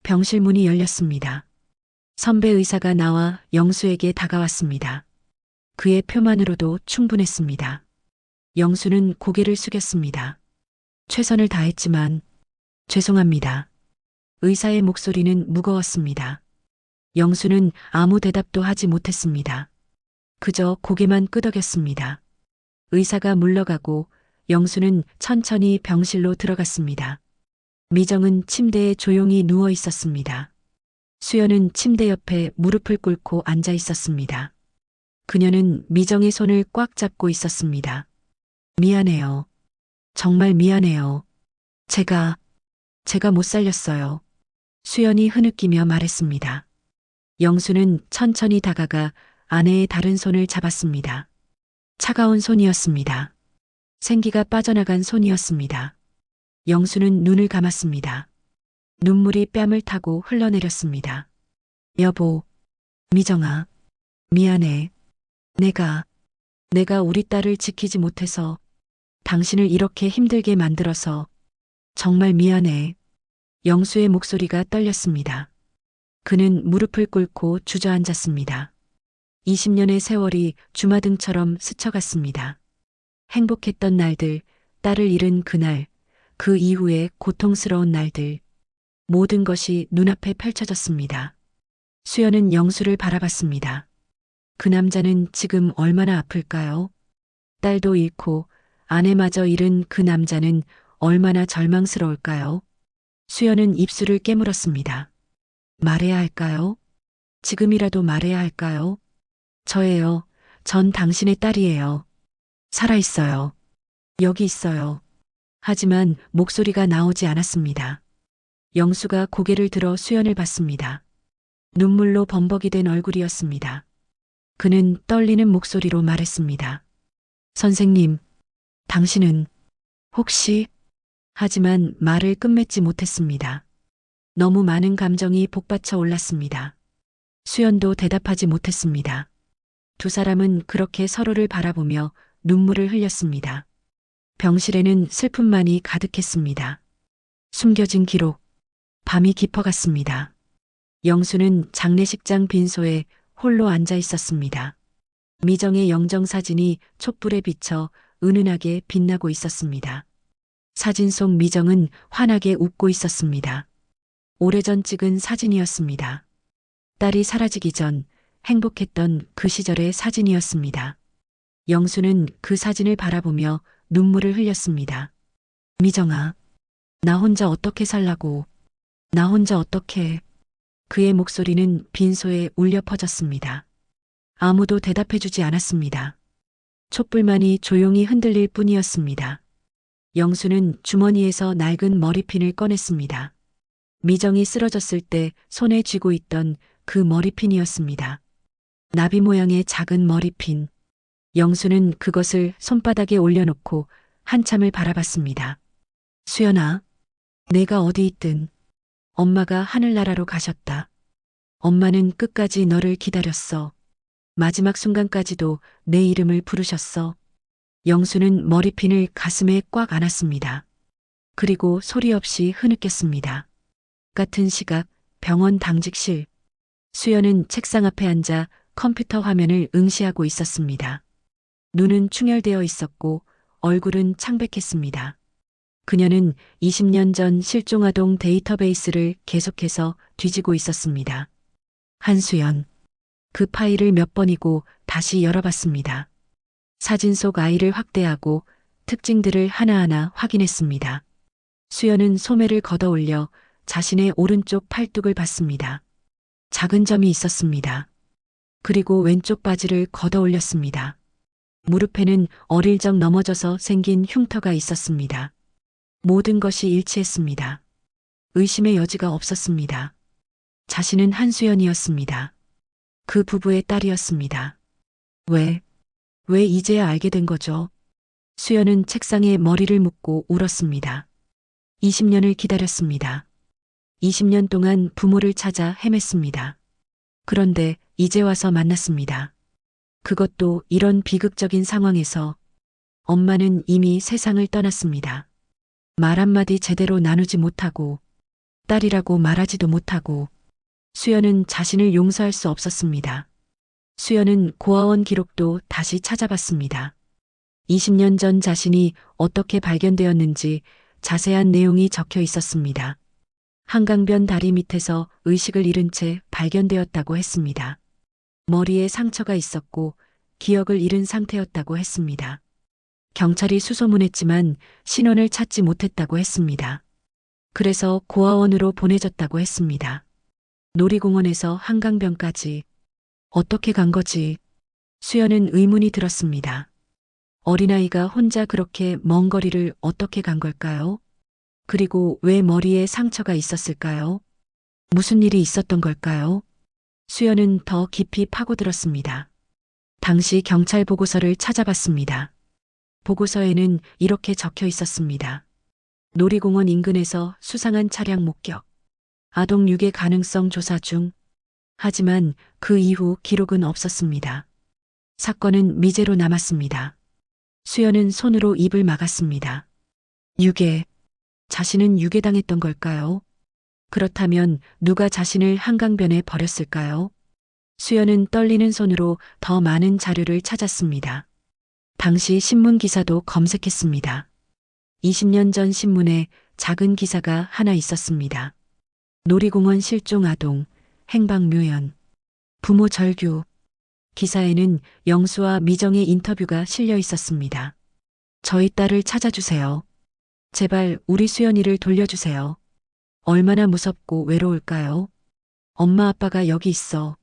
병실 문이 열렸습니다. 선배 의사가 나와 영수에게 다가왔습니다. 그의 표만으로도 충분했습니다. 영수는 고개를 숙였습니다. 최선을 다했지만 죄송합니다. 의사의 목소리는 무거웠습니다. 영수는 아무 대답도 하지 못했습니다. 그저 고개만 끄덕였습니다. 의사가 물러가고 영수는 천천히 병실로 들어갔습니다. 미정은 침대에 조용히 누워 있었습니다. 수연은 침대 옆에 무릎을 꿇고 앉아 있었습니다. 그녀는 미정의 손을 꽉 잡고 있었습니다. 미안해요. 정말 미안해요. 제가 못 살렸어요. 수연이 흐느끼며 말했습니다. 영수는 천천히 다가가 아내의 다른 손을 잡았습니다. 차가운 손이었습니다. 생기가 빠져나간 손이었습니다. 영수는 눈을 감았습니다. 눈물이 뺨을 타고 흘러내렸습니다. 여보, 미정아, 미안해. 내가 우리 딸을 지키지 못해서 당신을 이렇게 힘들게 만들어서 정말 미안해. 영수의 목소리가 떨렸습니다. 그는 무릎을 꿇고 주저앉았습니다. 20년의 세월이 주마등처럼 스쳐갔습니다. 행복했던 날들, 딸을 잃은 그날, 그 이후에 고통스러운 날들, 모든 것이 눈앞에 펼쳐졌습니다. 수연은 영수를 바라봤습니다. 그 남자는 지금 얼마나 아플까요? 딸도 잃고 아내마저 잃은 그 남자는 얼마나 절망스러울까요? 수연은 입술을 깨물었습니다. 말해야 할까요? 지금이라도 말해야 할까요? 저예요. 전 당신의 딸이에요. 살아있어요. 여기 있어요. 하지만 목소리가 나오지 않았습니다. 영수가 고개를 들어 수연을 봤습니다. 눈물로 범벅이 된 얼굴이었습니다. 그는 떨리는 목소리로 말했습니다. 선생님, 당신은 혹시... 하지만 말을 끝맺지 못했습니다. 너무 많은 감정이 복받쳐 올랐습니다. 수연도 대답하지 못했습니다. 두 사람은 그렇게 서로를 바라보며 눈물을 흘렸습니다. 병실에는 슬픔만이 가득했습니다. 숨겨진 기록, 밤이 깊어갔습니다. 영수는 장례식장 빈소에 홀로 앉아 있었습니다. 미정의 영정사진이 촛불에 비쳐 은은하게 빛나고 있었습니다. 사진 속 미정은 환하게 웃고 있었습니다. 오래전 찍은 사진이었습니다. 딸이 사라지기 전 행복했던 그 시절의 사진이었습니다. 영수는 그 사진을 바라보며 눈물을 흘렸습니다. 미정아, 나 혼자 어떻게 살라고, 나 혼자 어떻게... 그의 목소리는 빈소에 울려 퍼졌습니다. 아무도 대답해주지 않았습니다. 촛불만이 조용히 흔들릴 뿐이었습니다. 영수는 주머니에서 낡은 머리핀을 꺼냈습니다. 미정이 쓰러졌을 때 손에 쥐고 있던 그 머리핀이었습니다. 나비 모양의 작은 머리핀. 영수는 그것을 손바닥에 올려놓고 한참을 바라봤습니다. 수연아, 내가 어디 있든 엄마가 하늘나라로 가셨다. 엄마는 끝까지 너를 기다렸어. 마지막 순간까지도 내 이름을 부르셨어. 영수는 머리핀을 가슴에 꽉 안았습니다. 그리고 소리 없이 흐느꼈습니다. 같은 시각 병원 당직실. 수연은 책상 앞에 앉아 컴퓨터 화면을 응시하고 있었습니다. 눈은 충혈되어 있었고 얼굴은 창백했습니다. 그녀는 20년 전 실종아동 데이터베이스를 계속해서 뒤지고 있었습니다. 한수연. 그 파일을 몇 번이고 다시 열어봤습니다. 사진 속 아이를 확대하고 특징들을 하나하나 확인했습니다. 수연은 소매를 걷어올려 자신의 오른쪽 팔뚝을 봤습니다. 작은 점이 있었습니다. 그리고 왼쪽 바지를 걷어올렸습니다. 무릎에는 어릴 적 넘어져서 생긴 흉터가 있었습니다. 모든 것이 일치했습니다. 의심의 여지가 없었습니다. 자신은 한수연이었습니다. 그 부부의 딸이었습니다. 왜 이제야 알게 된 거죠? 수연은 책상에 머리를 묻고 울었습니다. 20년을 기다렸습니다. 20년 동안 부모를 찾아 헤맸습니다. 그런데 이제 와서 만났습니다. 그것도 이런 비극적인 상황에서 엄마는 이미 세상을 떠났습니다. 말 한마디 제대로 나누지 못하고 딸이라고 말하지도 못하고 수연은 자신을 용서할 수 없었습니다. 수연은 고아원 기록도 다시 찾아봤습니다. 20년 전 자신이 어떻게 발견되었는지 자세한 내용이 적혀 있었습니다. 한강변 다리 밑에서 의식을 잃은 채 발견되었다고 했습니다. 머리에 상처가 있었고 기억을 잃은 상태였다고 했습니다. 경찰이 수소문했지만 신원을 찾지 못했다고 했습니다. 그래서 고아원으로 보내졌다고 했습니다. 놀이공원에서 한강변까지 어떻게 간 거지? 수연은 의문이 들었습니다. 어린아이가 혼자 그렇게 먼 거리를 어떻게 간 걸까요? 그리고 왜 머리에 상처가 있었을까요? 무슨 일이 있었던 걸까요? 수연은 더 깊이 파고들었습니다. 당시 경찰 보고서를 찾아봤습니다. 보고서에는 이렇게 적혀 있었습니다. 놀이공원 인근에서 수상한 차량 목격. 아동 유괴 가능성 조사 중. 하지만 그 이후 기록은 없었습니다. 사건은 미제로 남았습니다. 수연은 손으로 입을 막았습니다. 유괴. 자신은 유괴당했던 걸까요? 그렇다면 누가 자신을 한강변에 버렸을까요? 수연은 떨리는 손으로 더 많은 자료를 찾았습니다. 당시 신문 기사도 검색했습니다. 20년 전 신문에 작은 기사가 하나 있었습니다. 놀이공원 실종 아동, 행방묘연, 부모 절규. 기사에는 영수와 미정의 인터뷰가 실려 있었습니다. 저희 딸을 찾아주세요. 제발 우리 수연이를 돌려주세요. 얼마나 무섭고 외로울까요? 엄마 아빠가 여기 있어.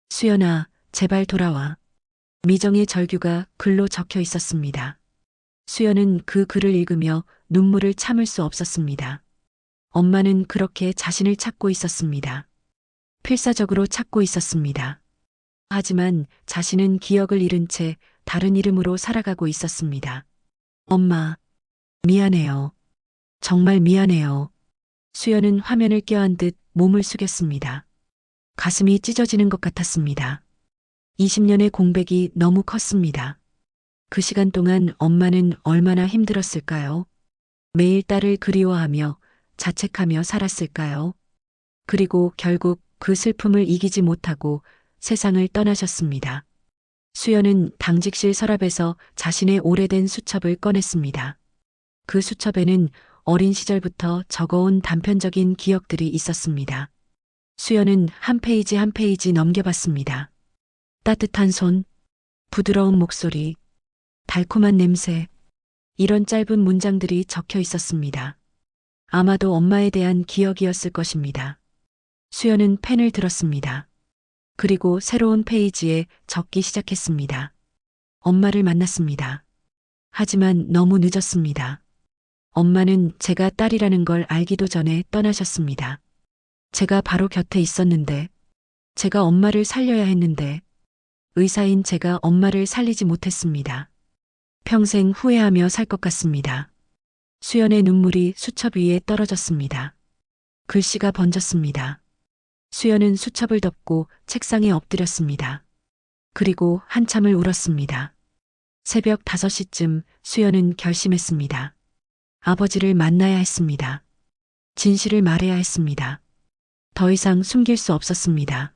수연아, 제발 돌아와. 미정의 절규가 글로 적혀 있었습니다. 수연은 그 글을 읽으며 눈물을 참을 수 없었습니다. 엄마는 그렇게 자신을 찾고 있었습니다. 필사적으로 찾고 있었습니다. 하지만 자신은 기억을 잃은 채 다른 이름으로 살아가고 있었습니다. 엄마, 미안해요. 정말 미안해요. 수연은 화면을 껴안 듯 몸을 숙였습니다. 가슴이 찢어지는 것 같았습니다. 20년의 공백이 너무 컸습니다. 그 시간 동안 엄마는 얼마나 힘들었을까요? 매일 딸을 그리워하며 자책하며 살았을까요? 그리고 결국 그 슬픔을 이기지 못하고 세상을 떠나셨습니다. 수연은 당직실 서랍에서 자신의 오래된 수첩을 꺼냈습니다. 그 수첩에는 어린 시절부터 적어온 단편적인 기억들이 있었습니다. 수연은 한 페이지 한 페이지 넘겨봤습니다. 따뜻한 손, 부드러운 목소리, 달콤한 냄새, 이런 짧은 문장들이 적혀 있었습니다. 아마도 엄마에 대한 기억이었을 것입니다. 수연은 펜을 들었습니다. 그리고 새로운 페이지에 적기 시작했습니다. 엄마를 만났습니다. 하지만 너무 늦었습니다. 엄마는 제가 딸이라는 걸 알기도 전에 떠나셨습니다. 제가 바로 곁에 있었는데, 제가 엄마를 살려야 했는데, 의사인 제가 엄마를 살리지 못했습니다. 평생 후회하며 살 것 같습니다. 수연의 눈물이 수첩 위에 떨어졌습니다. 글씨가 번졌습니다. 수연은 수첩을 덮고 책상에 엎드렸습니다. 그리고 한참을 울었습니다. 새벽 5시쯤 수연은 결심했습니다. 아버지를 만나야 했습니다. 진실을 말해야 했습니다. 더 이상 숨길 수 없었습니다.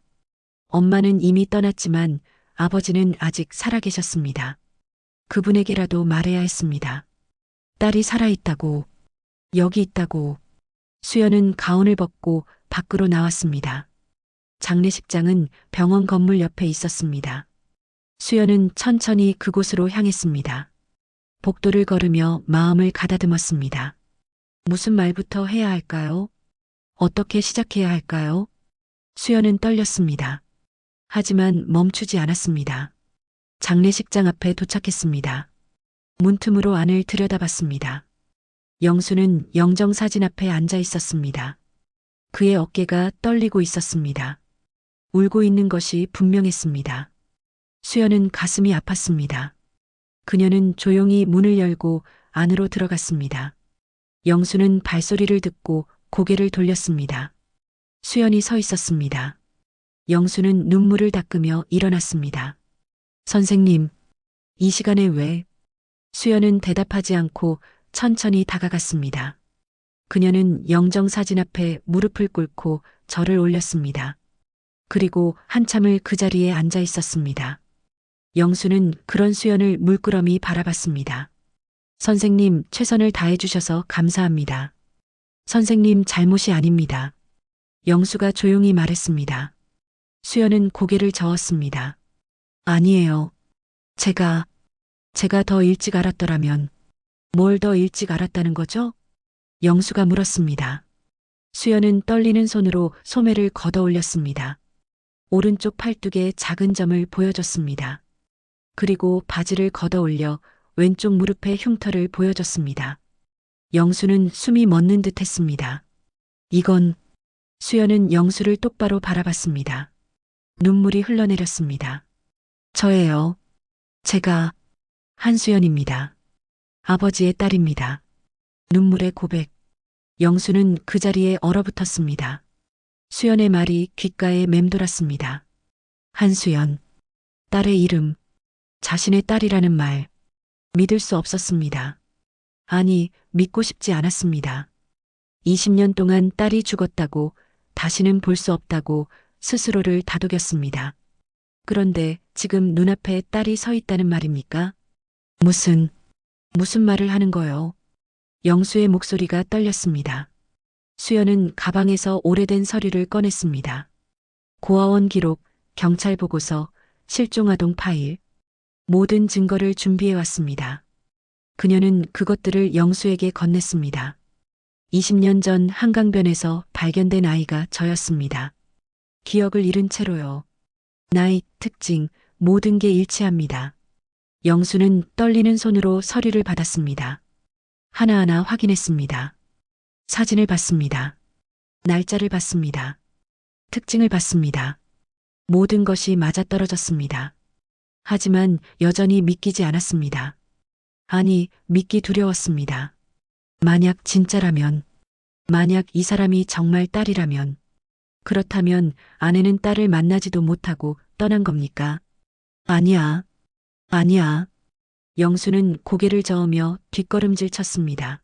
엄마는 이미 떠났지만 아버지는 아직 살아계셨습니다. 그분에게라도 말해야 했습니다. 딸이 살아있다고, 여기 있다고. 수연은 가운을 벗고 밖으로 나왔습니다. 장례식장은 병원 건물 옆에 있었습니다. 수연은 천천히 그곳으로 향했습니다. 복도를 걸으며 마음을 가다듬었습니다. 무슨 말부터 해야 할까요? 어떻게 시작해야 할까요? 수연은 떨렸습니다. 하지만 멈추지 않았습니다. 장례식장 앞에 도착했습니다. 문틈으로 안을 들여다봤습니다. 영수는 영정사진 앞에 앉아 있었습니다. 그의 어깨가 떨리고 있었습니다. 울고 있는 것이 분명했습니다. 수연은 가슴이 아팠습니다. 그녀는 조용히 문을 열고 안으로 들어갔습니다. 영수는 발소리를 듣고 고개를 돌렸습니다. 수연이 서 있었습니다. 영수는 눈물을 닦으며 일어났습니다. 선생님, 이 시간에 왜? 수연은 대답하지 않고 천천히 다가갔습니다. 그녀는 영정사진 앞에 무릎을 꿇고 절을 올렸습니다. 그리고 한참을 그 자리에 앉아 있었습니다. 영수는 그런 수연을 물끄러미 바라봤습니다. 선생님, 최선을 다해 주셔서 감사합니다. 선생님 잘못이 아닙니다. 영수가 조용히 말했습니다. 수연은 고개를 저었습니다. 아니에요. 제가 더 일찍 알았더라면. 뭘 더 일찍 알았다는 거죠? 영수가 물었습니다. 수연은 떨리는 손으로 소매를 걷어 올렸습니다. 오른쪽 팔뚝에 작은 점을 보여줬습니다. 그리고 바지를 걷어 올려 왼쪽 무릎에 흉터를 보여줬습니다. 영수는 숨이 멎는 듯 했습니다. 이건, 수연은 영수를 똑바로 바라봤습니다. 눈물이 흘러내렸습니다. 저예요. 제가 한수연입니다. 아버지의 딸입니다. 눈물의 고백. 영수는 그 자리에 얼어붙었습니다. 수연의 말이 귓가에 맴돌았습니다. 한수연. 딸의 이름. 자신의 딸이라는 말. 믿을 수 없었습니다. 아니, 믿고 싶지 않았습니다. 20년 동안 딸이 죽었다고, 다시는 볼 수 없다고 스스로를 다독였습니다. 그런데 지금 눈앞에 딸이 서 있다는 말입니까? 무슨 말을 하는 거요? 영수의 목소리가 떨렸습니다. 수연은 가방에서 오래된 서류를 꺼냈습니다. 고아원 기록, 경찰 보고서, 실종아동 파일, 모든 증거를 준비해 왔습니다. 그녀는 그것들을 영수에게 건넸습니다. 20년 전 한강변에서 발견된 아이가 저였습니다. 기억을 잃은 채로요. 나이, 특징, 모든 게 일치합니다. 영수는 떨리는 손으로 서류를 받았습니다. 하나하나 확인했습니다. 사진을 봤습니다. 날짜를 봤습니다. 특징을 봤습니다. 모든 것이 맞아떨어졌습니다. 하지만 여전히 믿기지 않았습니다. 아니, 믿기 두려웠습니다. 만약 진짜라면, 만약 이 사람이 정말 딸이라면, 그렇다면 아내는 딸을 만나지도 못하고 떠난 겁니까? 아니야, 아니야. 영수는 고개를 저으며 뒷걸음질 쳤습니다.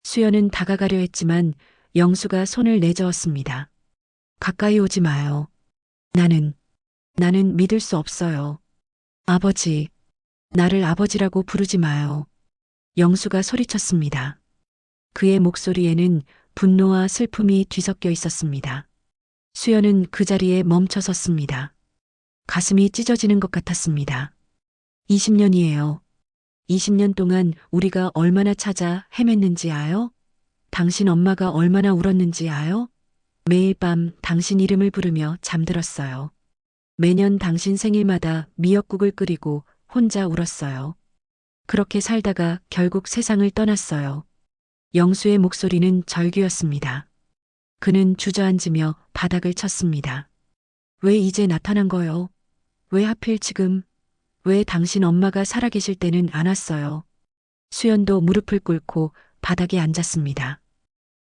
수연은 다가가려 했지만 영수가 손을 내저었습니다. 가까이 오지 마요. 나는 믿을 수 없어요. 아버지, 나를 아버지라고 부르지 마요. 영수가 소리쳤습니다. 그의 목소리에는 분노와 슬픔이 뒤섞여 있었습니다. 수연은 그 자리에 멈춰 섰습니다. 가슴이 찢어지는 것 같았습니다. 20년이에요. 20년 동안 우리가 얼마나 찾아 헤맸는지 아요? 당신 엄마가 얼마나 울었는지 아요? 매일 밤 당신 이름을 부르며 잠들었어요. 매년 당신 생일마다 미역국을 끓이고 혼자 울었어요. 그렇게 살다가 결국 세상을 떠났어요. 영수의 목소리는 절규였습니다. 그는 주저앉으며 바닥을 쳤습니다. 왜 이제 나타난 거요? 왜 하필 지금? 왜 당신 엄마가 살아계실 때는 안 왔어요? 수연도 무릎을 꿇고 바닥에 앉았습니다.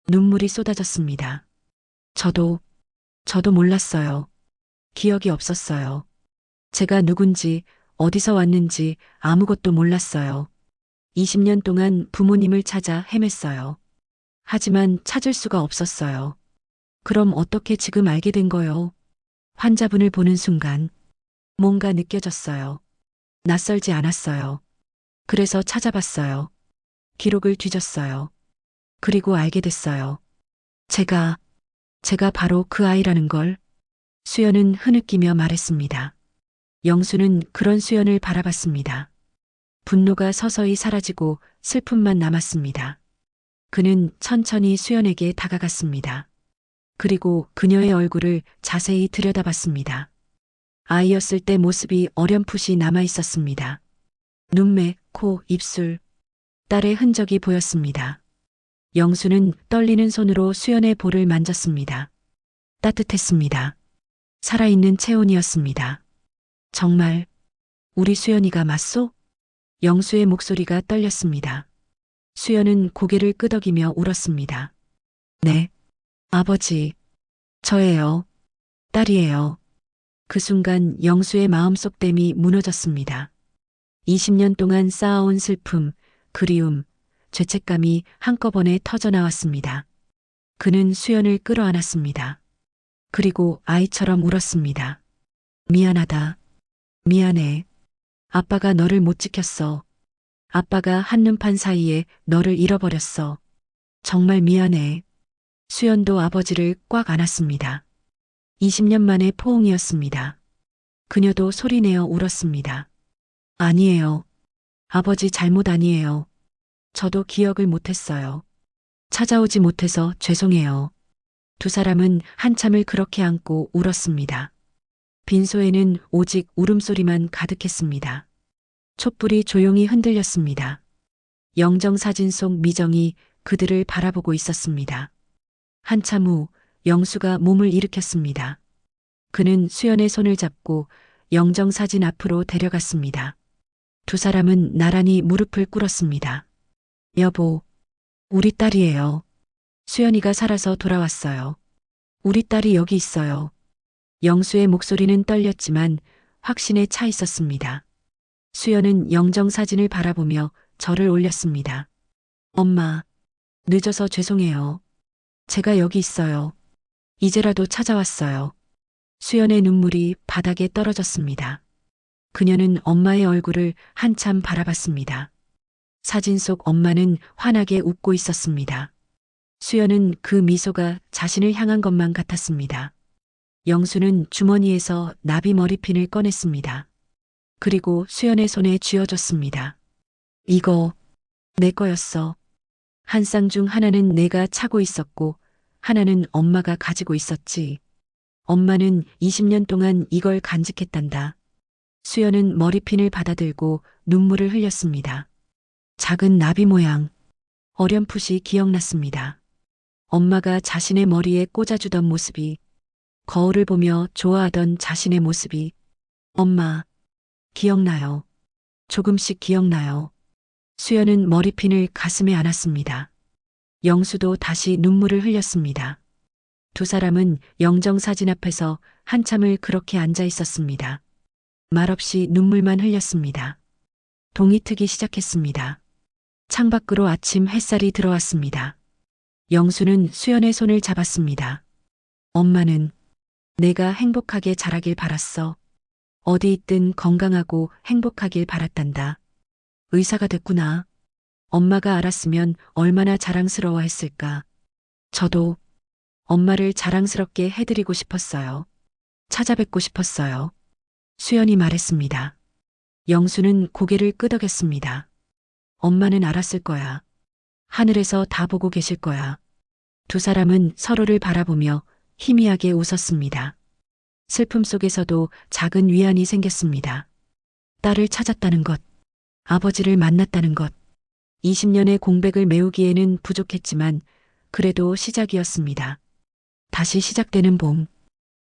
눈물이 쏟아졌습니다. 저도 몰랐어요. 기억이 없었어요. 제가 누군지, 어디서 왔는지 아무것도 몰랐어요. 20년 동안 부모님을 찾아 헤맸어요. 하지만 찾을 수가 없었어요. 그럼 어떻게 지금 알게 된 거요? 환자분을 보는 순간 뭔가 느껴졌어요. 낯설지 않았어요. 그래서 찾아봤어요. 기록을 뒤졌어요. 그리고 알게 됐어요. 제가 바로 그 아이라는 걸. 수연은 흐느끼며 말했습니다. 영수는 그런 수연을 바라봤습니다. 분노가 서서히 사라지고 슬픔만 남았습니다. 그는 천천히 수연에게 다가갔습니다. 그리고 그녀의 얼굴을 자세히 들여다봤습니다. 아이였을 때 모습이 어렴풋이 남아 있었습니다. 눈매, 코, 입술, 딸의 흔적이 보였습니다. 영수는 떨리는 손으로 수연의 볼을 만졌습니다. 따뜻했습니다. 살아있는 체온이었습니다. 정말 우리 수연이가 맞소? 영수의 목소리가 떨렸습니다. 수연은 고개를 끄덕이며 울었습니다. 네, 아버지, 저예요. 딸이에요. 그 순간 영수의 마음속 댐이 무너졌습니다. 20년 동안 쌓아온 슬픔, 그리움, 죄책감이 한꺼번에 터져나왔습니다. 그는 수연을 끌어안았습니다. 그리고 아이처럼 울었습니다. 미안하다. 미안해. 아빠가 너를 못 지켰어. 아빠가 한눈판 사이에 너를 잃어버렸어. 정말 미안해. 수연도 아버지를 꽉 안았습니다. 20년 만의 포옹이었습니다. 그녀도 소리내어 울었습니다. 아니에요. 아버지 잘못 아니에요. 저도 기억을 못했어요. 찾아오지 못해서 죄송해요. 두 사람은 한참을 그렇게 안고 울었습니다. 빈소에는 오직 울음소리만 가득했습니다. 촛불이 조용히 흔들렸습니다. 영정사진 속 미정이 그들을 바라보고 있었습니다. 한참 후 영수가 몸을 일으켰습니다. 그는 수연의 손을 잡고 영정사진 앞으로 데려갔습니다. 두 사람은 나란히 무릎을 꿇었습니다. 여보, 우리 딸이에요. 수연이가 살아서 돌아왔어요. 우리 딸이 여기 있어요. 영수의 목소리는 떨렸지만 확신에 차 있었습니다. 수연은 영정사진을 바라보며 절을 올렸습니다. 엄마, 늦어서 죄송해요. 제가 여기 있어요. 이제라도 찾아왔어요. 수연의 눈물이 바닥에 떨어졌습니다. 그녀는 엄마의 얼굴을 한참 바라봤습니다. 사진 속 엄마는 환하게 웃고 있었습니다. 수연은 그 미소가 자신을 향한 것만 같았습니다. 영수는 주머니에서 나비 머리핀을 꺼냈습니다. 그리고 수연의 손에 쥐어줬습니다. 이거 내 거였어. 한 쌍 중 하나는 내가 차고 있었고 하나는 엄마가 가지고 있었지. 엄마는 20년 동안 이걸 간직했단다. 수연은 머리핀을 받아들고 눈물을 흘렸습니다. 작은 나비 모양, 어렴풋이 기억났습니다. 엄마가 자신의 머리에 꽂아주던 모습이, 거울을 보며 좋아하던 자신의 모습이, 엄마, 기억나요. 조금씩 기억나요. 수연은 머리핀을 가슴에 안았습니다. 영수도 다시 눈물을 흘렸습니다. 두 사람은 영정사진 앞에서 한참을 그렇게 앉아 있었습니다. 말없이 눈물만 흘렸습니다. 동이 트기 시작했습니다. 창밖으로 아침 햇살이 들어왔습니다. 영수는 수연의 손을 잡았습니다. 엄마는 내가 행복하게 자라길 바랐어. 어디 있든 건강하고 행복하길 바랐단다. 의사가 됐구나. 엄마가 알았으면 얼마나 자랑스러워했을까. 저도 엄마를 자랑스럽게 해드리고 싶었어요. 찾아뵙고 싶었어요. 수연이 말했습니다. 영수는 고개를 끄덕였습니다. 엄마는 알았을 거야. 하늘에서 다 보고 계실 거야. 두 사람은 서로를 바라보며 희미하게 웃었습니다. 슬픔 속에서도 작은 위안이 생겼습니다. 딸을 찾았다는 것, 아버지를 만났다는 것, 20년의 공백을 메우기에는 부족했지만 그래도 시작이었습니다. 다시 시작되는 봄,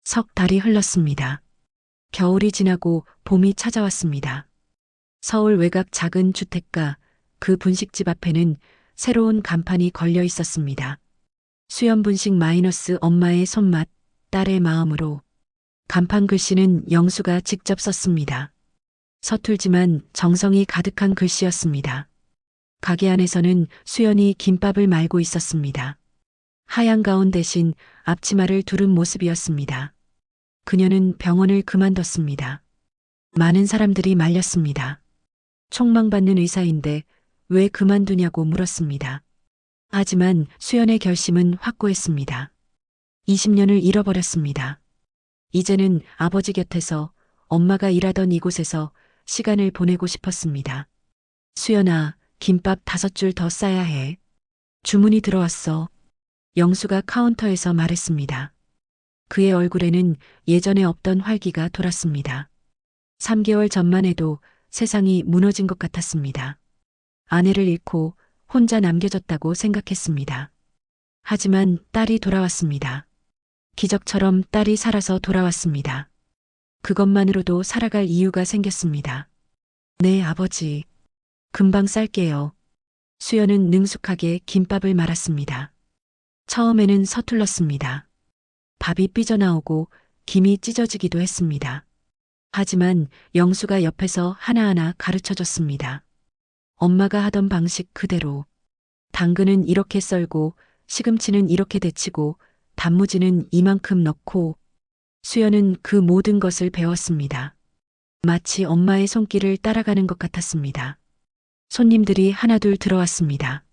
석 달이 흘렀습니다. 겨울이 지나고 봄이 찾아왔습니다. 서울 외곽 작은 주택가, 그 분식집 앞에는 새로운 간판이 걸려 있었습니다. 수연 분식 마이너스 엄마의 손맛, 딸의 마음으로. 간판 글씨는 영수가 직접 썼습니다. 서툴지만 정성이 가득한 글씨였습니다. 가게 안에서는 수연이 김밥을 말고 있었습니다. 하얀 가운 대신 앞치마를 두른 모습이었습니다. 그녀는 병원을 그만뒀습니다. 많은 사람들이 말렸습니다. 총망받는 의사인데 왜 그만두냐고 물었습니다. 하지만 수연의 결심은 확고했습니다. 20년을 잃어버렸습니다. 이제는 아버지 곁에서 엄마가 일하던 이곳에서 시간을 보내고 싶었습니다. 수연아, 김밥 5줄 더 싸야 해. 주문이 들어왔어. 영수가 카운터에서 말했습니다. 그의 얼굴에는 예전에 없던 활기가 돌았습니다. 3개월 전만 해도 세상이 무너진 것 같았습니다. 아내를 잃고 혼자 남겨졌다고 생각했습니다. 하지만 딸이 돌아왔습니다. 기적처럼 딸이 살아서 돌아왔습니다. 그것만으로도 살아갈 이유가 생겼습니다. 네, 아버지. 금방 쌀게요. 수연은 능숙하게 김밥을 말았습니다. 처음에는 서툴렀습니다. 밥이 삐져나오고 김이 찢어지기도 했습니다. 하지만 영수가 옆에서 하나하나 가르쳐줬습니다. 엄마가 하던 방식 그대로. 당근은 이렇게 썰고 시금치는 이렇게 데치고 단무지는 이만큼 넣고. 수연은 그 모든 것을 배웠습니다. 마치 엄마의 손길을 따라가는 것 같았습니다. 손님들이 하나둘 들어왔습니다.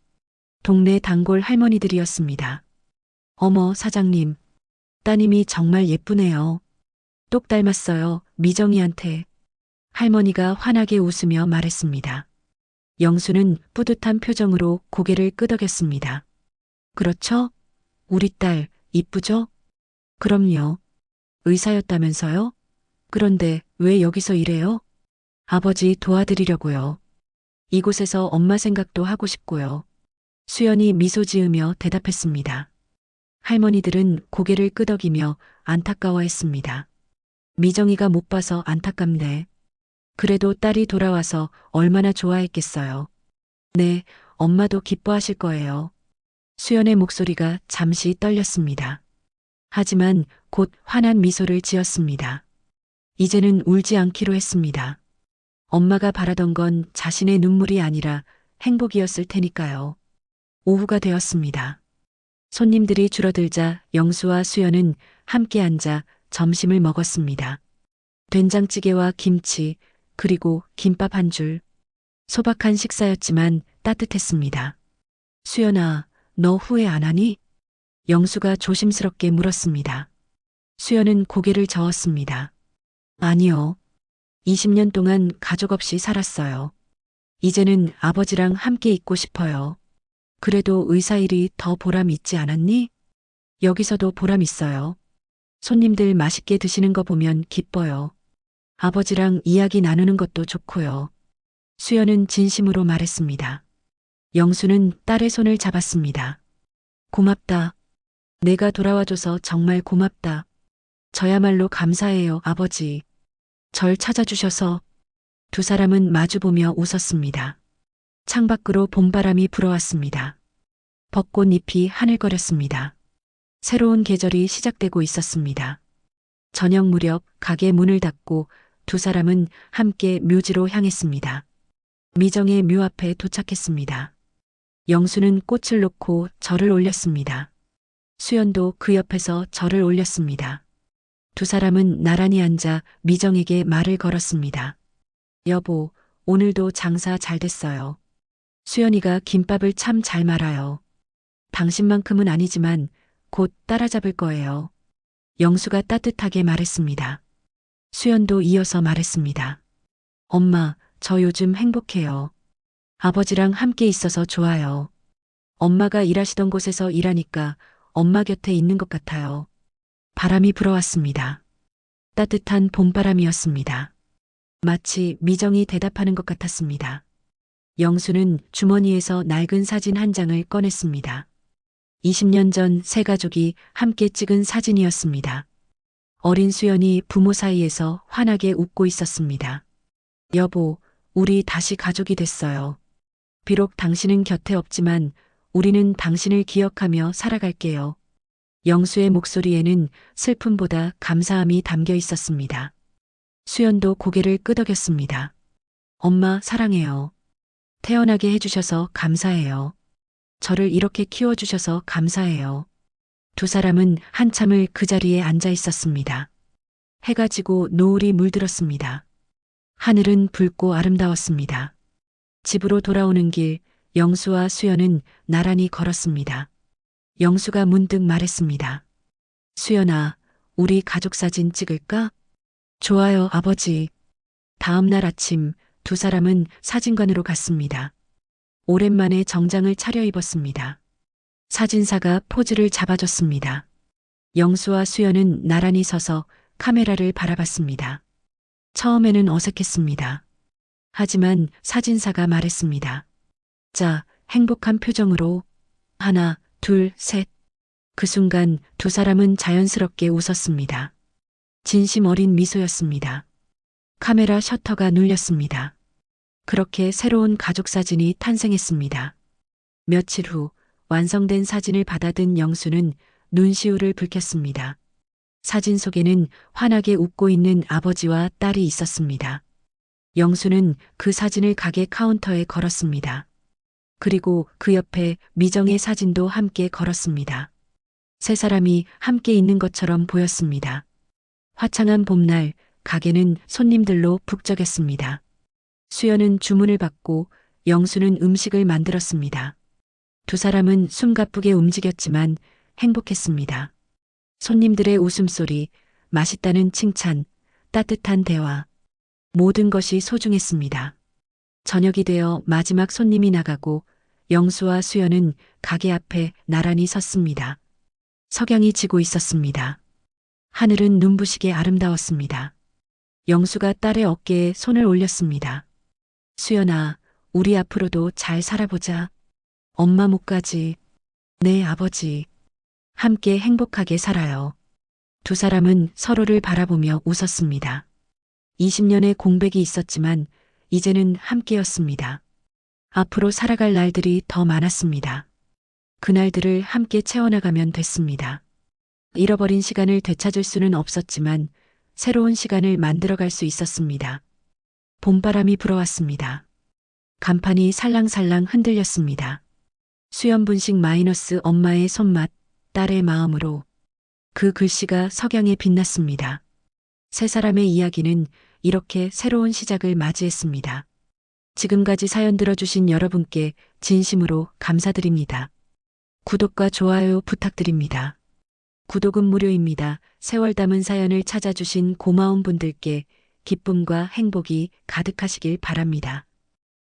동네 단골 할머니들이었습니다. 어머, 사장님. 따님이 정말 예쁘네요. 똑 닮았어요, 미정이한테. 할머니가 환하게 웃으며 말했습니다. 영수는 뿌듯한 표정으로 고개를 끄덕였습니다. 그렇죠? 우리 딸, 이쁘죠? 그럼요. 의사였다면서요? 그런데 왜 여기서 일해요? 아버지 도와드리려고요. 이곳에서 엄마 생각도 하고 싶고요. 수연이 미소 지으며 대답했습니다. 할머니들은 고개를 끄덕이며 안타까워했습니다. 미정이가 못 봐서 안타깝네. 그래도 딸이 돌아와서 얼마나 좋아했겠어요. 네, 엄마도 기뻐하실 거예요. 수연의 목소리가 잠시 떨렸습니다. 하지만 곧 환한 미소를 지었습니다. 이제는 울지 않기로 했습니다. 엄마가 바라던 건 자신의 눈물이 아니라 행복이었을 테니까요. 오후가 되었습니다. 손님들이 줄어들자 영수와 수연은 함께 앉아 점심을 먹었습니다. 된장찌개와 김치, 그리고 김밥 한 줄. 소박한 식사였지만 따뜻했습니다. 수연아, 너 후회 안 하니? 영수가 조심스럽게 물었습니다. 수연은 고개를 저었습니다. 아니요. 20년 동안 가족 없이 살았어요. 이제는 아버지랑 함께 있고 싶어요. 그래도 의사 일이 더 보람 있지 않았니? 여기서도 보람 있어요. 손님들 맛있게 드시는 거 보면 기뻐요. 아버지랑 이야기 나누는 것도 좋고요. 수연은 진심으로 말했습니다. 영수는 딸의 손을 잡았습니다. 고맙다. 내가 돌아와줘서 정말 고맙다. 저야말로 감사해요, 아버지. 절 찾아주셔서. 두 사람은 마주보며 웃었습니다. 창밖으로 봄바람이 불어왔습니다. 벚꽃잎이 하늘거렸습니다. 새로운 계절이 시작되고 있었습니다. 저녁 무렵 가게 문을 닫고 두 사람은 함께 묘지로 향했습니다. 미정의 묘 앞에 도착했습니다. 영수는 꽃을 놓고 절을 올렸습니다. 수연도 그 옆에서 절을 올렸습니다. 두 사람은 나란히 앉아 미정에게 말을 걸었습니다. 여보, 오늘도 장사 잘 됐어요. 수연이가 김밥을 참 잘 말아요. 당신만큼은 아니지만 곧 따라잡을 거예요. 영수가 따뜻하게 말했습니다. 수연도 이어서 말했습니다. 엄마, 저 요즘 행복해요. 아버지랑 함께 있어서 좋아요. 엄마가 일하시던 곳에서 일하니까 엄마 곁에 있는 것 같아요. 바람이 불어왔습니다. 따뜻한 봄바람이었습니다. 마치 미정이 대답하는 것 같았습니다. 영수는 주머니에서 낡은 사진 한 장을 꺼냈습니다. 20년 전 세 가족이 함께 찍은 사진이었습니다. 어린 수연이 부모 사이에서 환하게 웃고 있었습니다. 여보, 우리 다시 가족이 됐어요. 비록 당신은 곁에 없지만 우리는 당신을 기억하며 살아갈게요. 영수의 목소리에는 슬픔보다 감사함이 담겨 있었습니다. 수연도 고개를 끄덕였습니다. 엄마, 사랑해요. 태어나게 해주셔서 감사해요. 저를 이렇게 키워주셔서 감사해요. 두 사람은 한참을 그 자리에 앉아 있었습니다. 해가 지고 노을이 물들었습니다. 하늘은 붉고 아름다웠습니다. 집으로 돌아오는 길, 영수와 수연은 나란히 걸었습니다. 영수가 문득 말했습니다. 수연아, 우리 가족 사진 찍을까? 좋아요, 아버지. 다음 날 아침 두 사람은 사진관으로 갔습니다. 오랜만에 정장을 차려입었습니다. 사진사가 포즈를 잡아줬습니다. 영수와 수연은 나란히 서서 카메라를 바라봤습니다. 처음에는 어색했습니다. 하지만 사진사가 말했습니다. 자, 행복한 표정으로. 하나, 둘, 셋. 그 순간 두 사람은 자연스럽게 웃었습니다. 진심 어린 미소였습니다. 카메라 셔터가 눌렸습니다. 그렇게 새로운 가족 사진이 탄생했습니다. 며칠 후 완성된 사진을 받아든 영수는 눈시울을 붉혔습니다. 사진 속에는 환하게 웃고 있는 아버지와 딸이 있었습니다. 영수는 그 사진을 가게 카운터에 걸었습니다. 그리고 그 옆에 미정의 사진도 함께 걸었습니다. 세 사람이 함께 있는 것처럼 보였습니다. 화창한 봄날 가게는 손님들로 북적였습니다. 수연은 주문을 받고 영수는 음식을 만들었습니다. 두 사람은 숨가쁘게 움직였지만 행복했습니다. 손님들의 웃음소리, 맛있다는 칭찬, 따뜻한 대화, 모든 것이 소중했습니다. 저녁이 되어 마지막 손님이 나가고 영수와 수연은 가게 앞에 나란히 섰습니다. 석양이 지고 있었습니다. 하늘은 눈부시게 아름다웠습니다. 영수가 딸의 어깨에 손을 올렸습니다. 수연아, 우리 앞으로도 잘 살아보자. 엄마 목까지. 네, 아버지. 함께 행복하게 살아요. 두 사람은 서로를 바라보며 웃었습니다. 20년의 공백이 있었지만 이제는 함께였습니다. 앞으로 살아갈 날들이 더 많았습니다. 그날들을 함께 채워나가면 됐습니다. 잃어버린 시간을 되찾을 수는 없었지만 새로운 시간을 만들어갈 수 있었습니다. 봄바람이 불어왔습니다. 간판이 살랑살랑 흔들렸습니다. 수연분식 마이너스 엄마의 손맛, 딸의 마음으로 그 글씨가 석양에 빛났습니다. 세 사람의 이야기는 이렇게 새로운 시작을 맞이했습니다. 지금까지 사연 들어주신 여러분께 진심으로 감사드립니다. 구독과 좋아요 부탁드립니다. 구독은 무료입니다. 세월 담은 사연을 찾아주신 고마운 분들께 기쁨과 행복이 가득하시길 바랍니다.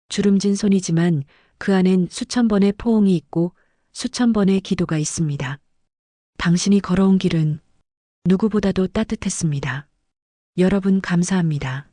주름진 손이지만 그 안엔 수천 번의 포옹이 있고 수천 번의 기도가 있습니다. 당신이 걸어온 길은 누구보다도 따뜻했습니다. 여러분 감사합니다.